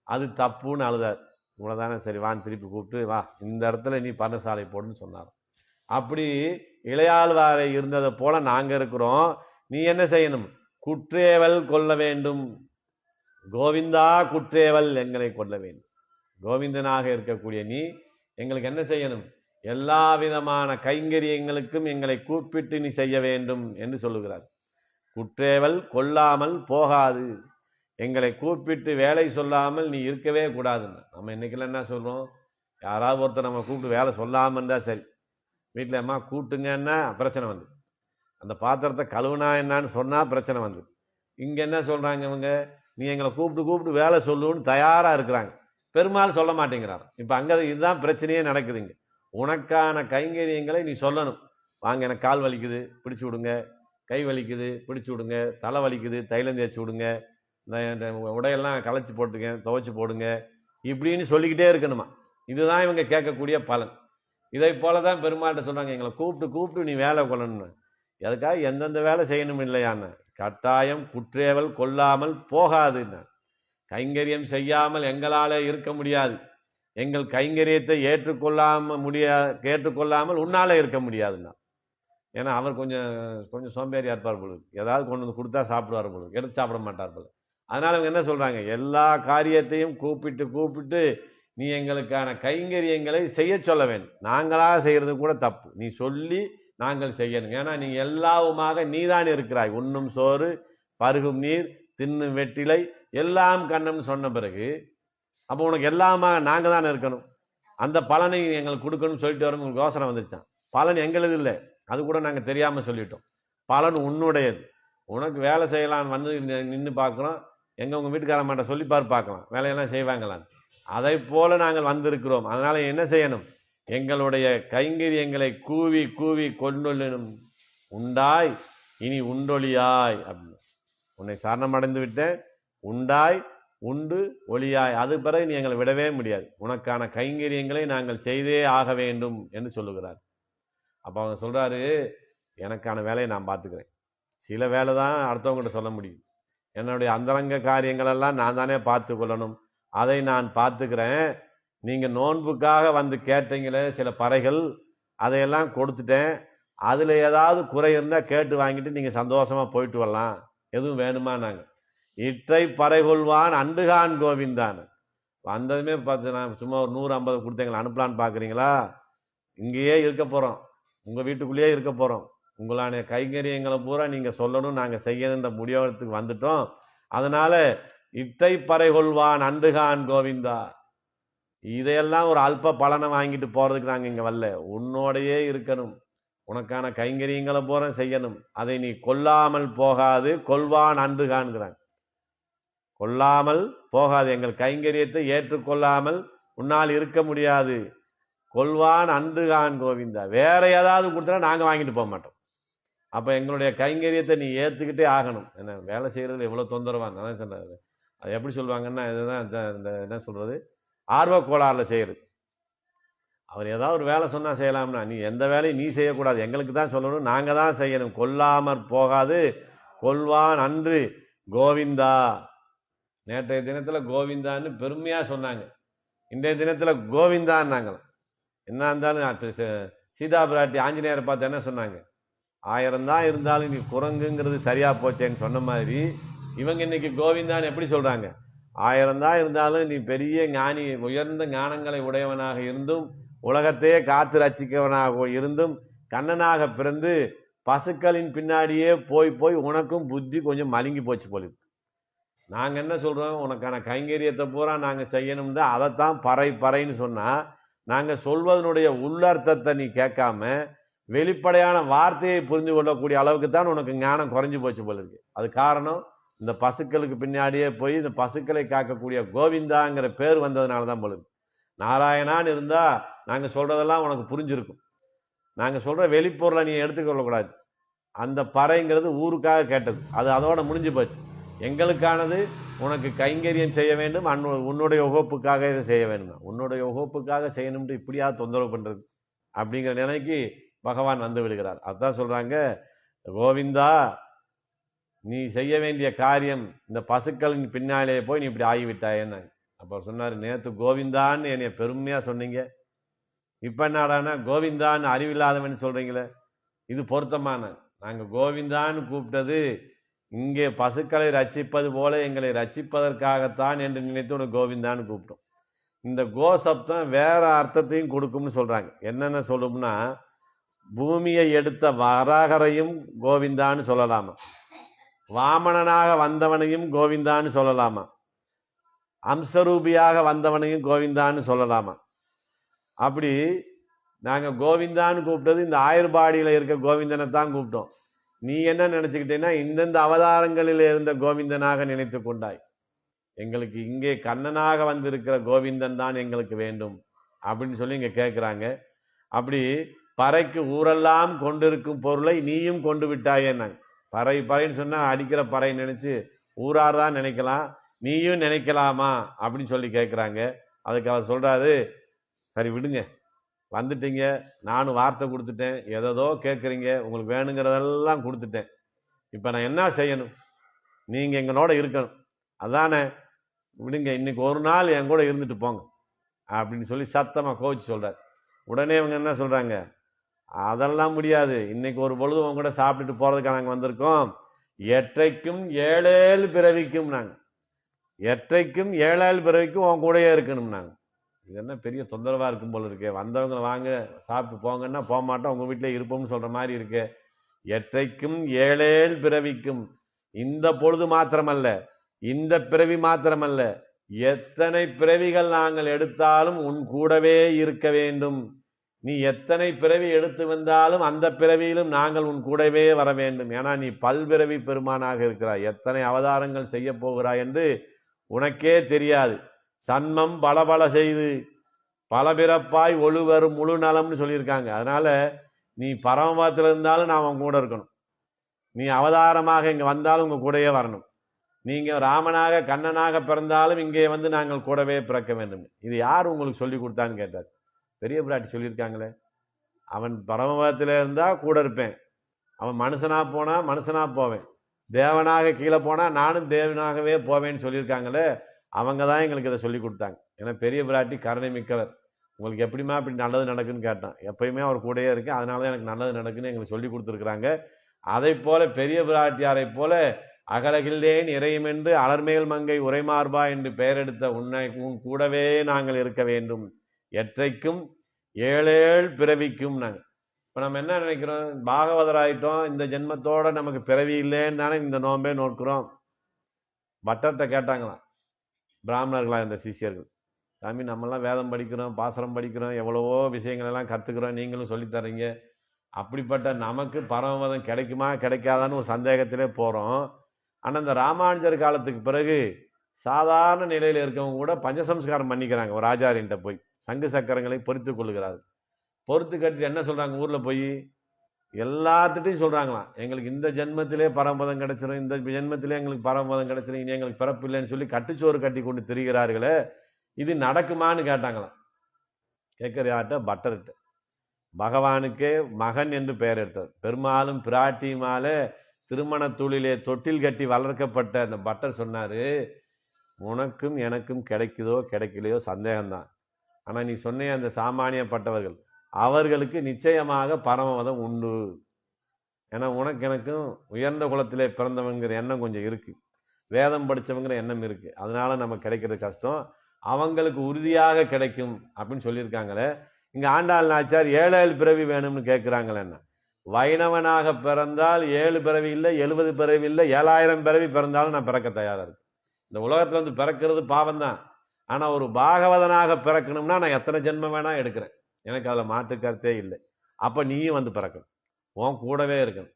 Speaker 1: அது தப்புன்னு அழுதார். இவ்வளவுதானே? சரி வான்னு திருப்பி கூப்பிட்டு வா, இந்த இடத்துல நீ பர்ணசாலை போடுன்னு சொன்னார். அப்படி இளையாழ்வாரை இருந்ததை போல நாங்க இருக்கிறோம். நீ என்ன செய்யணும்? குற்றேவல் கொள்ள வேண்டும். கோவிந்தா குற்றேவல், எங்களை கொள்ள வேண்டும். கோவிந்தனாக இருக்கக்கூடிய நீ எங்களுக்கு என்ன செய்யணும்? எல்லா விதமான கைங்கரியங்களுக்கும் எங்களை கூப்பிட்டு நீ செய்ய வேண்டும் என்று சொல்லுகிறார். குற்றேவல் கொல்லாமல் போகாது, எங்களை கூப்பிட்டு வேலை சொல்லாமல் நீ இருக்கவே கூடாதுன்னு. நம்ம இன்னைக்கெல்லாம் என்ன சொல்றோம்? யாராவது ஒருத்தர் நம்ம கூப்பிட்டு வேலை சொல்லாமல் இருந்தா சரி. வீட்டில் அம்மா கூப்பிட்டுங்கன்னா பிரச்சனை வந்து, அந்த பாத்திரத்தை கழுவுனா என்னான்னு சொன்னா பிரச்சனை வந்து. இங்க என்ன சொல்றாங்க இவங்க? நீ எங்களை கூப்பிட்டு கூப்பிட்டு வேலை சொல்லுன்னு தயாரா இருக்கிறாங்க, பெருமாள் சொல்ல மாட்டேங்கிறார். இப்ப அங்க இதுதான் பிரச்சனையே நடக்குதுங்க. உனக்கான கைங்கரியங்களை நீ சொல்லணும். வாங்க, எனக்கு கால் வலிக்குது பிடிச்சு விடுங்க, கை வலிக்குது பிடிச்சு விடுங்க, தலை வலிக்குது தைலம் தேய்ச்சி விடுங்க, இந்த உடையெல்லாம் களைச்சி போட்டுங்க துவைச்சு போடுங்க, இப்படின்னு சொல்லிக்கிட்டே இருக்கணுமா. இதுதான் இவங்க கேட்கக்கூடிய பலன். இதை போலதான் பெருமாள்கிட்ட சொல்றாங்க, எங்களை கூப்பிட்டு கூப்பிட்டு நீ வேலை கொள்ளணும்னு. அதுக்காக எந்தெந்த வேலை செய்யணும் இல்லையான்னு. கட்டாயம் குற்றேவல் கொள்ளாமல் போகாதுன்னு. கைங்கரியம் செய்யாமல் எங்களால இருக்க முடியாது. எங்கள் கைங்கரியத்தை ஏற்றுக்கொள்ளாமல் உன்னால இருக்க முடியாதுன்னா. ஏன்னா அவர் கொஞ்சம் கொஞ்சம் சோம்பேறியா இருப்பார் போல, ஏதாவது கொண்டு வந்து கொடுத்தா சாப்பிடுவார் போல, எடுத்து சாப்பிட மாட்டார் போல. அதனால அவங்க என்ன சொல்றாங்க? எல்லா காரியத்தையும் கூப்பிட்டு கூப்பிட்டு நீ எங்களுக்கான கைங்கரியங்களை செய்ய சொல்ல வேண்டும். நாங்களாக செய்யறது கூட தப்பு, நீ சொல்லி நாங்கள் செய்யணும். ஏன்னா நீ எல்லாவுமாக நீதான் இருக்கிறாய். உண்ணும் சோறு பருகும் நீர் தின்னும் வெற்றிலை எல்லாம் கண்ணம்னு சொன்ன பிறகு அப்போ உனக்கு எல்லாமா நாங்க தானே இருக்கணும். அந்த பலனை எங்களுக்கு கொடுக்கணும்னு சொல்லிட்டு வரும். உங்களுக்கு யோசனை வந்துச்சான். பலன் எங்களது இல்லை, அது கூட நாங்க தெரியாம சொல்லிட்டோம். பலன் உன்னுடையது. உனக்கு வேலை செய்யலான்னு வந்து நின்று பார்க்கிறோம். எங்க உங்க வீட்டுக்காரமாட்ட சொல்லி பார்க்கலாம் வேலையெல்லாம் செய்வாங்களான்னு. அதை போல நாங்கள் வந்திருக்கிறோம். அதனால என்ன செய்யணும்? எங்களுடைய கைங்கரியங்களை கூவி கூவி கொண்டொள்ளணும். உண்டாய் இனி உண்டொழியாய் அப்படின்னு. உன்னை சரணம் அடைந்து விட்டேன், உண்டாய் உண்டு ஒளியாய், அது பிறகு நீ எங்களை விடவே முடியாது. உனக்கான கைங்கரியங்களை நாங்கள் செய்தே ஆக வேண்டும் என்று சொல்லுகிறார். அப்ப அவங்க சொல்றாரு, எனக்கான வேலையை நான் பார்த்துக்கிறேன். சில வேலை தான் அடுத்தவங்ககிட்ட சொல்ல முடியும். என்னுடைய அந்தரங்க காரியங்கள் எல்லாம் நான் தானே பார்த்து கொள்ளணும், அதை நான் பார்த்துக்கிறேன். நீங்க நோன்புக்காக வந்து கேட்டீங்களே சில பறைகள், அதையெல்லாம் கொடுத்துட்டேன். அதுல ஏதாவது குறை இருந்தா கேட்டு வாங்கிட்டு நீங்க சந்தோஷமா போயிட்டு வரலாம். எதுவும் வேணுமா? நாங்க இற்றை பறை கொள்வான் அண்டுகான் கோவிந்தான். வந்ததுமே பார்த்து நான் சும்மா ஒரு 150 கொடுத்தீங்களா அனுப்பலான்னு பாக்குறீங்களா? இங்கேயே இருக்க போறோம், உங்க வீட்டுக்குள்ளேயே இருக்க போறோம். உங்களான கைங்கரியங்களை பூரா நீங்க சொல்லணும், நாங்க செய்யணுன்ற முடிவுக்கு வந்துட்டோம். அதனால இத்தை பறை கொள்வான் அண்டுகான் கோவிந்தா. இதையெல்லாம் ஒரு அல்ப பலனை வாங்கிட்டு போறதுக்கு நாங்க இங்க வரல. உன்னோடையே இருக்கணும், உனக்கான கைங்கரியங்களை போற செய்யணும். அதை நீ கொல்லாமல் போகாது, கொள்வான் அண்டுகான்கிறாங்க. கொல்லாமல் போகாது, எங்கள் கைங்கரியத்தை ஏற்றுக்கொள்ளாமல் உன்னால் இருக்க முடியாது. கொள்வான் அண்டுகான் கோவிந்தா. வேற ஏதாவது கொடுத்தா நாங்க வாங்கிட்டு போக மாட்டோம். அப்ப எங்களுடைய கைங்கரியத்தை நீ ஏத்துக்கிட்டே ஆகணும். என்ன வேலை செய்யறதுல எவ்வளவு தொந்தரவான் அதான் சொன்னாரு. அது எப்படி சொல்லுவாங்கன்னா, இதுதான் இந்த என்ன சொல்றது, ஆர்வ கோளாறுல செய்யறது. அவர் ஏதாவது ஒரு வேலை சொன்னா செய்யலாம்னா, நீ எந்த வேலையும் நீ செய்யக்கூடாது, எங்களுக்கு தான் சொல்லணும், நாங்க தான் செய்யணும். கொல்லாமற் போகாது, கொள்வான் அன்று கோவிந்தா. நேற்றைய தினத்துல கோவிந்தான்னு பெருமையா சொன்னாங்க, இன்றைய தினத்துல கோவிந்தான்னாங்க. என்ன இருந்தாலும் சீதா பிராட்டி ஆஞ்சநேயரை பார்த்து என்ன சொன்னாங்க, 1000 தான் இருந்தாலும் நீ குரங்குங்கிறது சரியா போச்சேன்னு சொன்ன மாதிரி இவங்க இன்னைக்கு கோவிந்தான்னு எப்படி சொல்றாங்க, 1000 தான் இருந்தாலும் நீ பெரிய ஞானி, உயர்ந்த ஞானங்களை உடையவனாக இருந்தும் உலகத்தையே காத்து ரசிக்கவனாக இருந்தும் கண்ணனாக பிறந்து பசுக்களின் பின்னாடியே போய் போய் உனக்கும் புத்தி கொஞ்சம் மழுங்கி போச்சு போல. நாங்க என்ன சொல்றோம், உனக்கான கைங்கரியத்தை பூரா நாங்க செய்யணும் தான், அதைத்தான் பறை பறைன்னு சொன்னா, நாங்க சொல்வதனுடைய உள்ளர்த்தத்தை நீ கேட்காம வெளிப்படையான வார்த்தையை புரிந்து கொள்ளக்கூடிய அளவுக்கு தான் உனக்கு ஞானம் குறைஞ்சு போச்சு போல இருக்கு. அது காரணம் இந்த பசுக்களுக்கு பின்னாடியே போய் இந்த பசுக்களை காக்கக்கூடிய கோவிந்தாங்கிற பேர் வந்ததுனால தான் போல இருக்கு. நாராயணான்னு இருந்தா நாங்க சொல்றதெல்லாம் உனக்கு புரிஞ்சிருக்கும். நாங்க சொல்ற வெளிப்பொருளை நீ எடுத்துக்கொள்ளக்கூடாது. அந்த பறைங்கிறது ஊருக்காக கேட்டது, அது அதோட முடிஞ்சு போச்சு. எங்களுக்கானது உனக்கு கைங்கரியம் செய்ய வேண்டும், உன்னுடைய உகப்புக்காக இதை செய்ய வேண்டும். உன்னுடைய உகப்புக்காக செய்யணும்னு இப்படியா தொந்தரவு பண்றது அப்படிங்கிற நிலைக்கு பகவான் வந்து விடுகிறார். அதான் சொல்றாங்க, கோவிந்தா நீ செய்ய வேண்டிய காரியம் இந்த பசுக்களின் பின்னாலே போய் நீ இப்படி ஆகிவிட்டாயன்னு. அப்ப சொன்னாரு, நேத்து கோவிந்தான்னு என்னைய பெருமையா சொன்னீங்க, இப்ப என்னடானா கோவிந்தான்னு அறிவில்லாதவன் சொல்றீங்களே, இது பொருத்தமான. நாங்க கோவிந்தான்னு கூப்பிட்டது இங்கே பசுக்களை ரட்சிப்பது போல எங்களை ரட்சிப்பதற்காகத்தான் என்று நினைத்து உனக்கு கோவிந்தான்னு கூப்பிட்டோம். இந்த கோ சப்தம் வேற அர்த்தத்தையும் கொடுக்கும்னு சொல்றாங்க. என்னென்ன சொல்லும்னா, பூமியை எடுத்த வராகரையும் கோவிந்தான்னு சொல்லலாமா, வாமனனாக வந்தவனையும் கோவிந்தான்னு சொல்லலாமா, அம்சரூபியாக வந்தவனையும் கோவிந்தான்னு சொல்லலாமா. அப்படி நாங்க கோவிந்தான்னு கூப்பிட்டது இந்த ஆயர்பாடியில இருக்க கோவிந்தனை தான் கூப்பிட்டோம். நீ என்ன நினைச்சுக்கிட்டேன்னா, இந்தந்த அவதாரங்களில் இருந்த கோவிந்தனாக நினைத்து கொண்டாய். எங்களுக்கு இங்கே கண்ணனாக வந்திருக்கிற கோவிந்தன் தான் எங்களுக்கு வேண்டும் அப்படின்னு சொல்லி இங்க கேட்கிறாங்க. அப்படி பறைக்கு ஊரெல்லாம் கொண்டிருக்கும் பொருளை நீயும் கொண்டு விட்டாயேன்னாங்க. பறை பறைன்னு சொன்னா அடிக்கிற பறை நினைச்சு ஊரார் தான் நினைக்கலாம், நீயும் நினைக்கலாமா அப்படின்னு சொல்லி கேட்கிறாங்க. அதுக்கு அவர் சொல்றாரு, சரி விடுங்க, வந்துட்டீங்க, நானும் வார்த்தை கொடுத்துட்டேன், எதோ கேட்குறீங்க, உங்களுக்கு வேணுங்கிறதெல்லாம் கொடுத்துட்டேன், இப்போ நான் என்ன செய்யணும், நீங்கள் எங்களோட இருக்கணும், அதானே, விடுங்க, இன்னைக்கு ஒரு நாள் என் கூட இருந்துட்டு போங்க அப்படின்னு சொல்லி சத்தமாக கோச்சு சொல்கிறார். உடனே இவங்க என்ன சொல்கிறாங்க, அதெல்லாம் முடியாது, இன்னைக்கு ஒரு பொழுது உங்க கூட சாப்பிட்டுட்டு போகிறதுக்காக நாங்கள் வந்திருக்கோம், எற்றைக்கும் ஏழேழு பிறவிக்கும், நாங்கள் எற்றைக்கும் ஏழேழு பிறவிக்கும் உன் கூடயே இருக்கணும். நாங்கள் இது என்ன பெரிய தொந்தரவா இருக்கும் போல இருக்கே, வந்தவங்க வாங்க சாப்பிட்டு போங்கன்னா போக மாட்டோம், உங்க வீட்டிலே இருப்போம்னு சொல்ற மாதிரி இருக்கு. எற்றைக்கும் ஏழேழு பிறவிக்கும், இந்த பொழுது மாத்திரமல்ல, இந்த பிறவி மாத்திரமல்ல, எத்தனை பிறவிகள் நாங்கள் எடுத்தாலும் உன் கூடவே இருக்க வேண்டும். நீ எத்தனை பிறவி எடுத்து வந்தாலும் அந்த பிறவியிலும் நாங்கள் உன் கூடவே வர வேண்டும். ஏன்னா நீ பல்பிறவி பெருமானாக இருக்கிறாய், எத்தனை அவதாரங்கள் செய்ய போகிறாய் என்று உனக்கே தெரியாது. சன்மம் பலபல செய்து பல பிறப்பாய் ஒழுவரும் முழு நலம்னு சொல்லியிருக்காங்க. அதனால நீ பரமபதத்தில் இருந்தாலும் நான் உங்க கூட இருக்கணும், நீ அவதாரமாக இங்க வந்தாலும் உங்க கூடயே வரணும், நீங்க ராமனாக கண்ணனாக பிறந்தாலும் இங்கே வந்து நாங்கள் கூடவே பிறக்க வேண்டும். இது யார் உங்களுக்கு சொல்லி கொடுத்தான்னு கேட்டார். பெரிய பிராட்டி சொல்லியிருக்காங்களே, அவன் பரமபதத்தில் இருந்தா கூட இருப்பேன், அவன் மனுஷனா போனா மனுஷனா போவேன், தேவனாக கீழே போனா நானும் தேவனாகவே போவேன்னு சொல்லியிருக்காங்களே, அவங்க தான் எங்களுக்கு இதை சொல்லி கொடுத்தாங்க. ஏன்னா பெரிய பிராட்டி கருணை மிக்கவர், உங்களுக்கு எப்படிமா இப்படி நல்லது நடக்குன்னு கேட்டான், எப்பயுமே அவர் கூடயே இருக்கு, அதனால தான் எனக்கு நல்லது நடக்குன்னு எங்களுக்கு சொல்லி கொடுத்துருக்குறாங்க. அதை போல பெரிய பிராட்டியாரை போல அகலகில்லேன் இறையும் என்று அலர்மேல் மங்கை உரைமார்பா என்று பெயர் எடுத்த உன்னை உன் கூடவே நாங்கள் இருக்க வேண்டும், எற்றைக்கும் ஏழேழு பிறவிக்கும். நாங்கள் இப்போ நம்ம என்ன நினைக்கிறோம், பாகவதராயிட்டோம், இந்த ஜென்மத்தோட நமக்கு பிறவி இல்லைன்னு தானே இந்த நோம்பே நோக்கிறோம். பட்டர்கிட்ட கேட்டாங்களாம் பிராமணர்களாக இருந்த சிஷியர்கள், சாமி நம்மெல்லாம் வேதம் படிக்கிறோம், பாசரம் படிக்கிறோம், எவ்வளவோ விஷயங்கள் எல்லாம் கற்றுக்குறோம், நீங்களும் சொல்லித்தரீங்க, அப்படிப்பட்ட நமக்கு பரமபதம் கிடைக்குமா கிடைக்காதான்னு ஒரு சந்தேகத்திலே போகிறோம். ஆனால் இந்த ராமானுஜர் காலத்துக்கு பிறகு சாதாரண நிலையில் இருக்கவங்க கூட பஞ்சசம்ஸ்காரம் பண்ணிக்கிறாங்க. ஒரு ஆச்சாரியன்ட்ட போய் சங்கு சக்கரங்களை பொறுத்து கொள்ளுகிறார். பொறுத்து கட்டிட்டு என்ன சொல்கிறாங்க, ஊரில் போய் எல்லாத்துட்டையும் சொல்கிறாங்களாம், எங்களுக்கு இந்த ஜென்மத்திலே பரமபதம் கிடைச்சிடும், இந்த ஜென்மத்திலே எங்களுக்கு பரமபதம் கிடைச்சிடும், இனி எங்களுக்கு பிறப்பு இல்லைன்னு சொல்லி கட்டுச்சோறு கட்டி கொண்டு திரிகிறார்களே, இது நடக்குமான்னு கேட்டாங்களாம். கேட்குற யார்கிட்ட? பட்டர்கிட்ட. பகவானுக்கே மகன் என்று பெயர் எடுத்தார். பெருமாளும் பிராட்டியுமால திருமண தொழிலே தொட்டில் கட்டி வளர்க்கப்பட்ட அந்த பட்டர் சொன்னார், உனக்கும் எனக்கும் கிடைக்குதோ கிடைக்கலையோ சந்தேகம்தான், ஆனால் நீ சொன்ன அந்த சாமானியப்பட்டவர்கள் அவர்களுக்கு நிச்சயமாக பரமபதம் உண்டு. ஏன்னா உனக்கு எனக்கும் உயர்ந்த குலத்திலே பிறந்தவங்கிற எண்ணம் கொஞ்சம் இருக்குது, வேதம் படித்தவங்கிற எண்ணம் இருக்குது, அதனால நம்ம கிடைக்கிறது கஷ்டம், அவங்களுக்கு உறுதியாக கிடைக்கும் அப்படின்னு சொல்லியிருக்காங்களே. இங்கே ஆண்டாள் நாச்சார் 7 பிறவி வேணும்னு கேட்குறாங்களே. என்ன வைணவனாக பிறந்தால் 7 பிறவி இல்லை, 70 பிறவி இல்லை, 7000 பிறவி பிறந்தாலும் நான் பிறக்க தயாராக இருக்கு. இந்த உலகத்தில் வந்து பிறக்கிறது பாவம்தான், ஆனால் ஒரு பாகவதனாக பிறக்கணும்னா நான் எத்தனை ஜென்மம் வேணா எடுக்கிறேன், எனக்கு அதில் மாற்று கருத்தே இல்லை. அப்போ நீயும் வந்து பிறக்கணும், உன் கூடவே இருக்கணும்.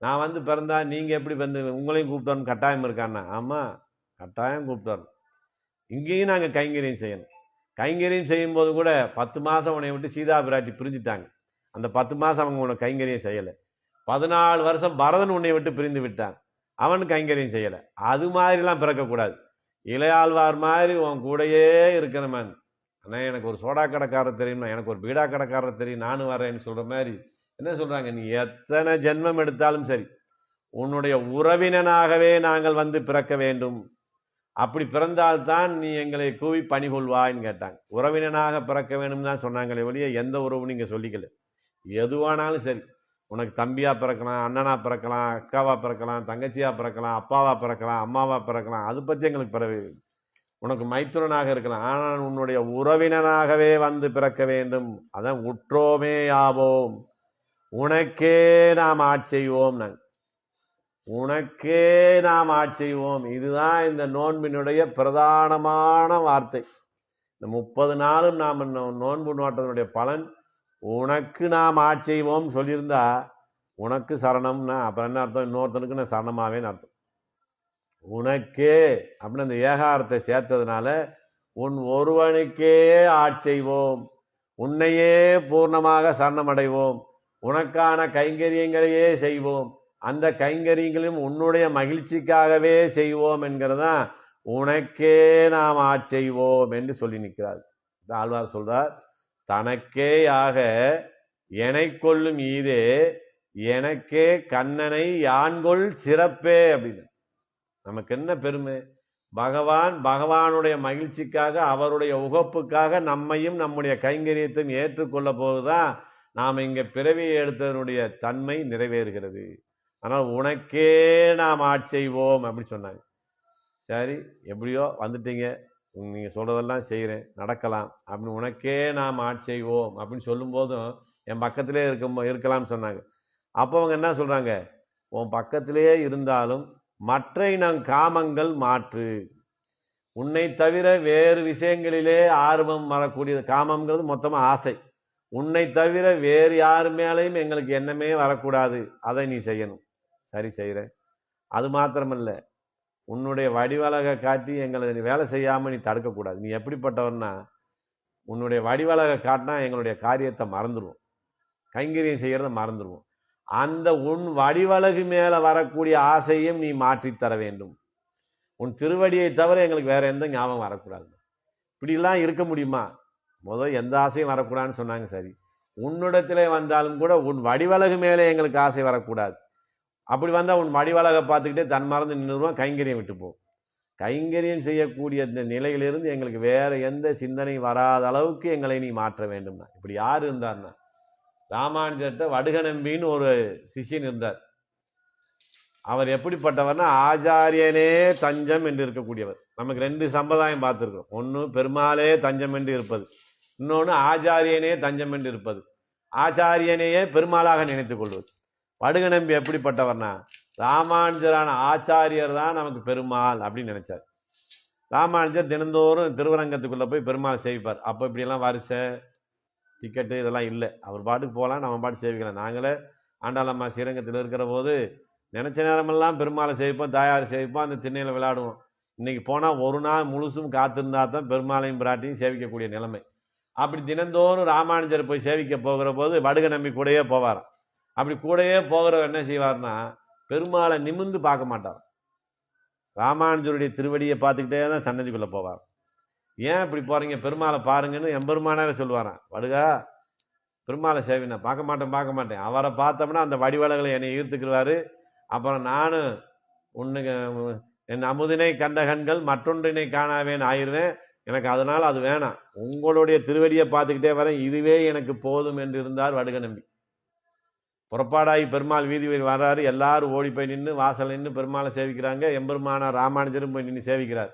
Speaker 1: நான் வந்து பிறந்தா நீங்கள் எப்படி வந்து உங்களையும் கூப்பிட்டோன்னு கட்டாயம் இருக்கான்னா? ஆமாம், கட்டாயம் கூப்பிட்டோம். இங்கேயும் நாங்கள் கைங்கரியம் செய்யணும். கைங்கரியம் செய்யும்போது கூட 10 மாதம் உன்னை விட்டு சீதா பிராட்டி பிரிஞ்சுட்டாங்க. அந்த 10 மாதம் அவங்க உன்னை கைங்கரியம் செய்யலை. 14 வருஷம் பரதன் உன்னை விட்டு பிரிந்து விட்டான், அவன் கைங்கரியம் செய்யலை. அது மாதிரிலாம் பிறக்கக்கூடாது. இளையாழ்வார் மாதிரி உன் கூடையே இருக்கிறவன். ஆனால் எனக்கு ஒரு சோடா கடைக்காரர் தெரியுமா, எனக்கு ஒரு பீடா கடைக்காரர் தெரியும், நானும் வரேன்னு சொல்கிற மாதிரி என்ன சொல்கிறாங்க, நீ எத்தனை ஜென்மம் எடுத்தாலும் சரி உன்னுடைய உறவினனாகவே நாங்கள் வந்து பிறக்க வேண்டும், அப்படி பிறந்தால்தான் நீ எங்களை கூவி பணி கொள்வாய்ன்னு கேட்டாங்க. உறவினனாக பிறக்க வேணும் தான் சொன்னாங்களே ஒழிய எந்த உறவு நீங்கள் சொல்லிக்கல. எதுவானாலும் சரி, உனக்கு தம்பியா பிறக்கலாம், அண்ணனா பிறக்கலாம், அக்காவா பிறக்கலாம், தங்கச்சியா பிறக்கலாம், அப்பாவா பிறக்கலாம், அம்மாவா பிறக்கலாம், அது பற்றி எங்களுக்கு பிறகு உனக்கு மைத்துனனாக இருக்கலாம், ஆனால் உன்னுடைய உறவினனாகவே வந்து பிறக்க வேண்டும். அதான் உற்றோமே ஆவோம், உனக்கே நாம் ஆட்செய்வோம், நாங்கள் உனக்கே நாம் ஆட்செய்வோம். இதுதான் இந்த நோன்பினுடைய பிரதானமான வார்த்தை. இந்த 30 நாளும் நாம் நோன்பு நோட்டத்தினுடைய பலன் உனக்கு நாம் ஆட்செய்வோம் சொல்லியிருந்தா, உனக்கு சரணம்னா அப்புறம் என்ன அர்த்தம், இன்னொருத்தனுக்கு நான் சரணமாவேன்னு அர்த்தம். உனக்கே அப்படின்னு அந்த ஏகாரத்தை சேர்த்ததுனால உன் ஒருவனுக்கே ஆட்செய்வோம், உன்னையே பூர்ணமாக சரணமடைவோம், உனக்கான கைங்கரியங்களையே செய்வோம், அந்த கைங்கரியங்களையும் உன்னுடைய மகிழ்ச்சிக்காகவே செய்வோம் என்கிறதான் உனக்கே நாம் ஆட்செய்வோம் என்று சொல்லி நிற்கிறார். ஆழ்வார் சொல்றார், தனக்கேயாக எனை கொள்ளும் ஈதே எனக்கே கண்ணனை யான்கொள் சிறப்பே அப்படின்னு. நமக்கு என்ன பெருமை, பகவானுடைய மகிழ்ச்சிக்காக அவருடைய உகப்புக்காக நம்மையும் நம்முடைய கைங்கரியத்தையும் ஏற்றுக்கொள்ள போதுதான் நாம் இங்கே பிறவியை எடுத்ததனுடைய தன்மை நிறைவேறுகிறது. ஆனால் உனக்கே நாம் ஆட்செய்வோம் அப்படின்னு சொன்னாங்க. சரி, எப்படியோ வந்துட்டீங்க, நீங்கள் சொல்கிறதெல்லாம் செய்கிறேன், நடக்கலாம் அப்படின்னு உனக்கே நாம் ஆட்செய்வோம் அப்படின்னு சொல்லும்போதும் என் பக்கத்திலே இருக்கலாம்னு சொன்னாங்க. அப்போ அவங்க என்ன சொல்கிறாங்க, உன் பக்கத்திலே இருந்தாலும் மற்ற நம் காமங்கள் மாற்று, உன்னை தவிர வேறு விஷயங்களிலே ஆர்வம் வரக்கூடிய காமங்கிறது மொத்தமாக ஆசை, உன்னை தவிர வேறு யாரு மேலேயும் எங்களுக்கு எண்ணமே வரக்கூடாது, அதை நீ செய்யணும். சரி செய்கிறேன். அது மாத்திரமல்ல, உன்னுடைய வடிவழகை காட்டி எங்களை வேலை செய்யாமல் நீ தடுக்கக்கூடாது. நீ எப்படிப்பட்டவன்னா, உன்னுடைய வடிவழகை காட்டினா எங்களுடைய காரியத்தை மறந்துடுவோம், கைங்கரியம் செய்கிறத மறந்துடுவோம். அந்த உன் வடிவழகு மேலே வரக்கூடிய ஆசையும் நீ மாற்றித்தர வேண்டும். உன் திருவடியை தவிர எங்களுக்கு வேற எந்த ஞாபகம் வரக்கூடாது. இப்படிலாம் இருக்க முடியுமா? முதல் எந்த ஆசையும் வரக்கூடாதுன்னு சொன்னாங்க. சரி, உன்னிடத்திலே வந்தாலும் கூட உன் வடிவழகு மேலே எங்களுக்கு ஆசை வரக்கூடாது. அப்படி வந்தால் உன் வடிவழகை பார்த்துக்கிட்டே தன் மறந்து நின்றுருவான், கைங்கரியம் விட்டு போகும். கைங்கரியம் செய்யக்கூடிய இந்த நிலையிலிருந்து எங்களுக்கு வேற எந்த சிந்தனை வராத அளவுக்கு எங்களை நீ மாற்ற வேண்டும்னா. இப்படி யார் இருந்தார்னா, ராமானுஜர்கிட்ட வடுக நம்பின்னு ஒரு சிஷியன் இருந்தார். அவர் எப்படிப்பட்டவர்னா, ஆச்சாரியனே தஞ்சம் என்று இருக்கக்கூடியவர். நமக்கு 2 சம்பிரதாயம் பார்த்துருக்கோம். ஒன்று பெருமாளே தஞ்சம் என்று இருப்பது, இன்னொன்று ஆச்சாரியனே தஞ்சம் என்று இருப்பது. ஆச்சாரியனையே பெருமாளாக நினைத்துக் கொள்வது. வடுக நம்பி எப்படிப்பட்டவர்னா, ராமானுஜரான ஆச்சாரியர் தான் நமக்கு பெருமாள் அப்படின்னு நினைச்சார். ராமானுஜர் தினந்தோறும் திருவரங்கத்துக்குள்ள போய் பெருமாள் சேவிப்பார். அப்போ இப்படியெல்லாம் வரிசை டிக்கெட்டு இதெல்லாம் இல்லை. அவர் பாட்டுக்கு போகலாம், நம்ம பாட்டு சேவிக்கலாம். நாங்களே ஆண்டாளம்மா ஸ்ரீரங்கத்தில் இருக்கிற போது நினைச்ச நேரமெல்லாம் பெருமாளை சேவிப்போம், தாயார் சேவிப்போம், அந்த திண்ணையில் விளையாடுவோம். இன்னைக்கு போனால் ஒரு நாள் முழுசும் காத்திருந்தா தான் பெருமாளையும் பிராட்டியும் சேவிக்கக்கூடிய நிலைமை. அப்படி தினந்தோறும் ராமானுஜர் போய் சேவிக்க போகிற போது வடுக நம்பி கூடயே போவாராம். அப்படி கூடயே போகிறவர் என்ன செய்வார்னா பெருமாளை நிமிர்ந்து பார்க்க மாட்டார். ராமானுஜருடைய திருவடியை பார்த்துக்கிட்டே தான் சன்னதிக்குள்ளே போவார். ஏன் இப்படி போறீங்க, பெருமாளை பாருங்கன்னு எம்பெருமானாவே சொல்லுவாரான். வடுகா பெருமாளை சேவினா பார்க்க மாட்டேன். அவரை பார்த்தோம்னா அந்த வடிவழகளை என்னை ஈர்த்துக்கிறாரு. அப்புறம் நானும் உன்னுக்கு என் அமுதினை கண்ட கண்கள் மற்றொன்றினை காணாவேன்னு ஆயிடுவேன். எனக்கு அதனால அது வேணாம், உங்களுடைய திருவடியை பார்த்துக்கிட்டே வரேன், இதுவே எனக்கு போதும் என்று இருந்தார் வடுக நம்பி. புறப்பாடாகி பெருமாள் வீதி வர்றாரு. எல்லாரும் ஓடி போய் நின்று வாசல் நின்று பெருமாளை சேவிக்கிறாங்க. எம்பெருமானார் ராமானுஜரும் போய் நின்று சேவிக்கிறார்.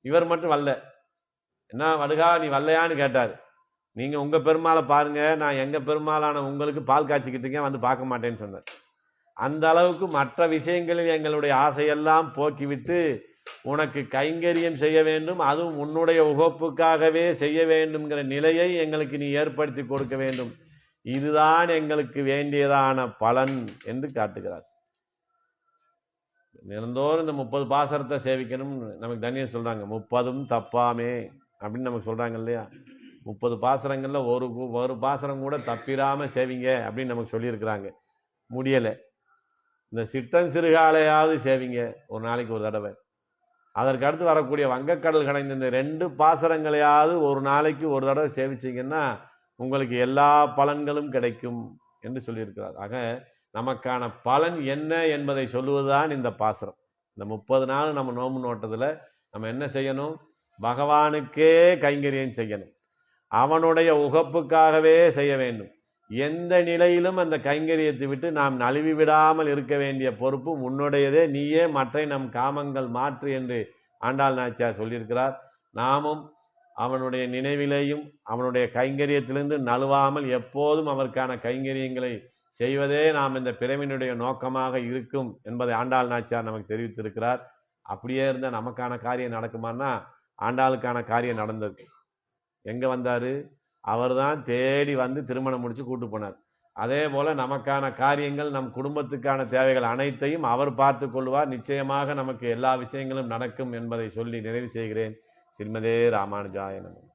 Speaker 1: இவர் மட்டும் வரல. என்ன வடுகா நீ வரலையான்னு கேட்டார். நீங்க உங்க பெருமாளை பாருங்க, நான் எங்க பெருமாளான உங்களுக்கு பால் காய்ச்சிக்கிட்டு இருக்கேன், வந்து பார்க்க மாட்டேன்னு சொன்னார். அந்த அளவுக்கு மற்ற விஷயங்களில் எங்களுடைய ஆசையெல்லாம் போக்கிவிட்டு உனக்கு கைங்கரியம் செய்ய வேண்டும், அதுவும் உன்னுடைய உகப்புக்காகவே செய்ய வேண்டும்ங்கிற நிலையை எங்களுக்கு நீ ஏற்படுத்தி கொடுக்க வேண்டும், இதுதான் எங்களுக்கு வேண்டியதான பலன் என்று காட்டுகிறார். தினந்தோறும் இந்த 30 பாசரத்தை சேவிக்கணும் நமக்கு தனியாக சொல்றாங்க. 30ம் தப்பாமே அப்படின்னு நமக்கு சொல்றாங்க இல்லையா. 30 பாசரங்கள்ல ஒரு பாசரம் கூட தப்பிராம சேவிங்க அப்படின்னு நமக்கு சொல்லியிருக்கிறாங்க. முடியலை. இந்த சிட்டன் சிறுகாலையாவது சேவிங்க ஒரு நாளைக்கு ஒரு தடவை. அதற்கு அடுத்து வரக்கூடிய வங்கக்கடல் கடைந்த இந்த 2 பாசரங்களையாவது ஒரு நாளைக்கு ஒரு தடவை சேவிச்சிங்கன்னா உங்களுக்கு எல்லா பலன்களும் கிடைக்கும் என்று சொல்லியிருக்கிறார். ஆக நமக்கான பலன் என்ன என்பதை சொல்லுவதுதான் இந்த பாசரம். இந்த 30 நாள் நம்ம நோம்பு நோட்டத்தில் நம்ம என்ன செய்யணும், பகவானுக்கே கைங்கரியம் செய்யணும், அவனுடைய உகப்புக்காகவே செய்ய வேண்டும். எந்த நிலையிலும் அந்த கைங்கரியத்தை விட்டு நாம் நழுவி விடாமல் இருக்க வேண்டிய பொறுப்பு உன்னுடையதே, நீயே மற்ற நம் காமங்கள் மாற்று என்று ஆண்டாள் நாச்சியார் சொல்லியிருக்கிறார். நாமும் அவனுடைய நினைவிலேயும் அவனுடைய கைங்கரியத்திலிருந்து நழுவாமல் எப்போதும் அவருக்கான கைங்கரியங்களை செய்வதே நாம் இந்த பிறவினுடைய நோக்கமாக இருக்கும் என்பதை ஆண்டாள் நாச்சியார் நமக்கு தெரிவித்திருக்கிறார். அப்படியே இருந்தால் நமக்கான காரியம் நடக்குமான்னா ஆண்டாளுக்கான காரியம் நடந்தது. எங்க வந்தாரு, அவர் தான் தேடி வந்து திருமணம் முடிச்சு கூட்டு போனார். அதே போல நமக்கான காரியங்கள், நம் குடும்பத்துக்கான தேவைகள் அனைத்தையும் அவர் பார்த்து கொள்வார். நிச்சயமாக நமக்கு எல்லா விஷயங்களும் நடக்கும் என்பதை சொல்லி நிறைவு செய்கிறேன். ஸ்ரீமதே ராமானுஜாய நமः.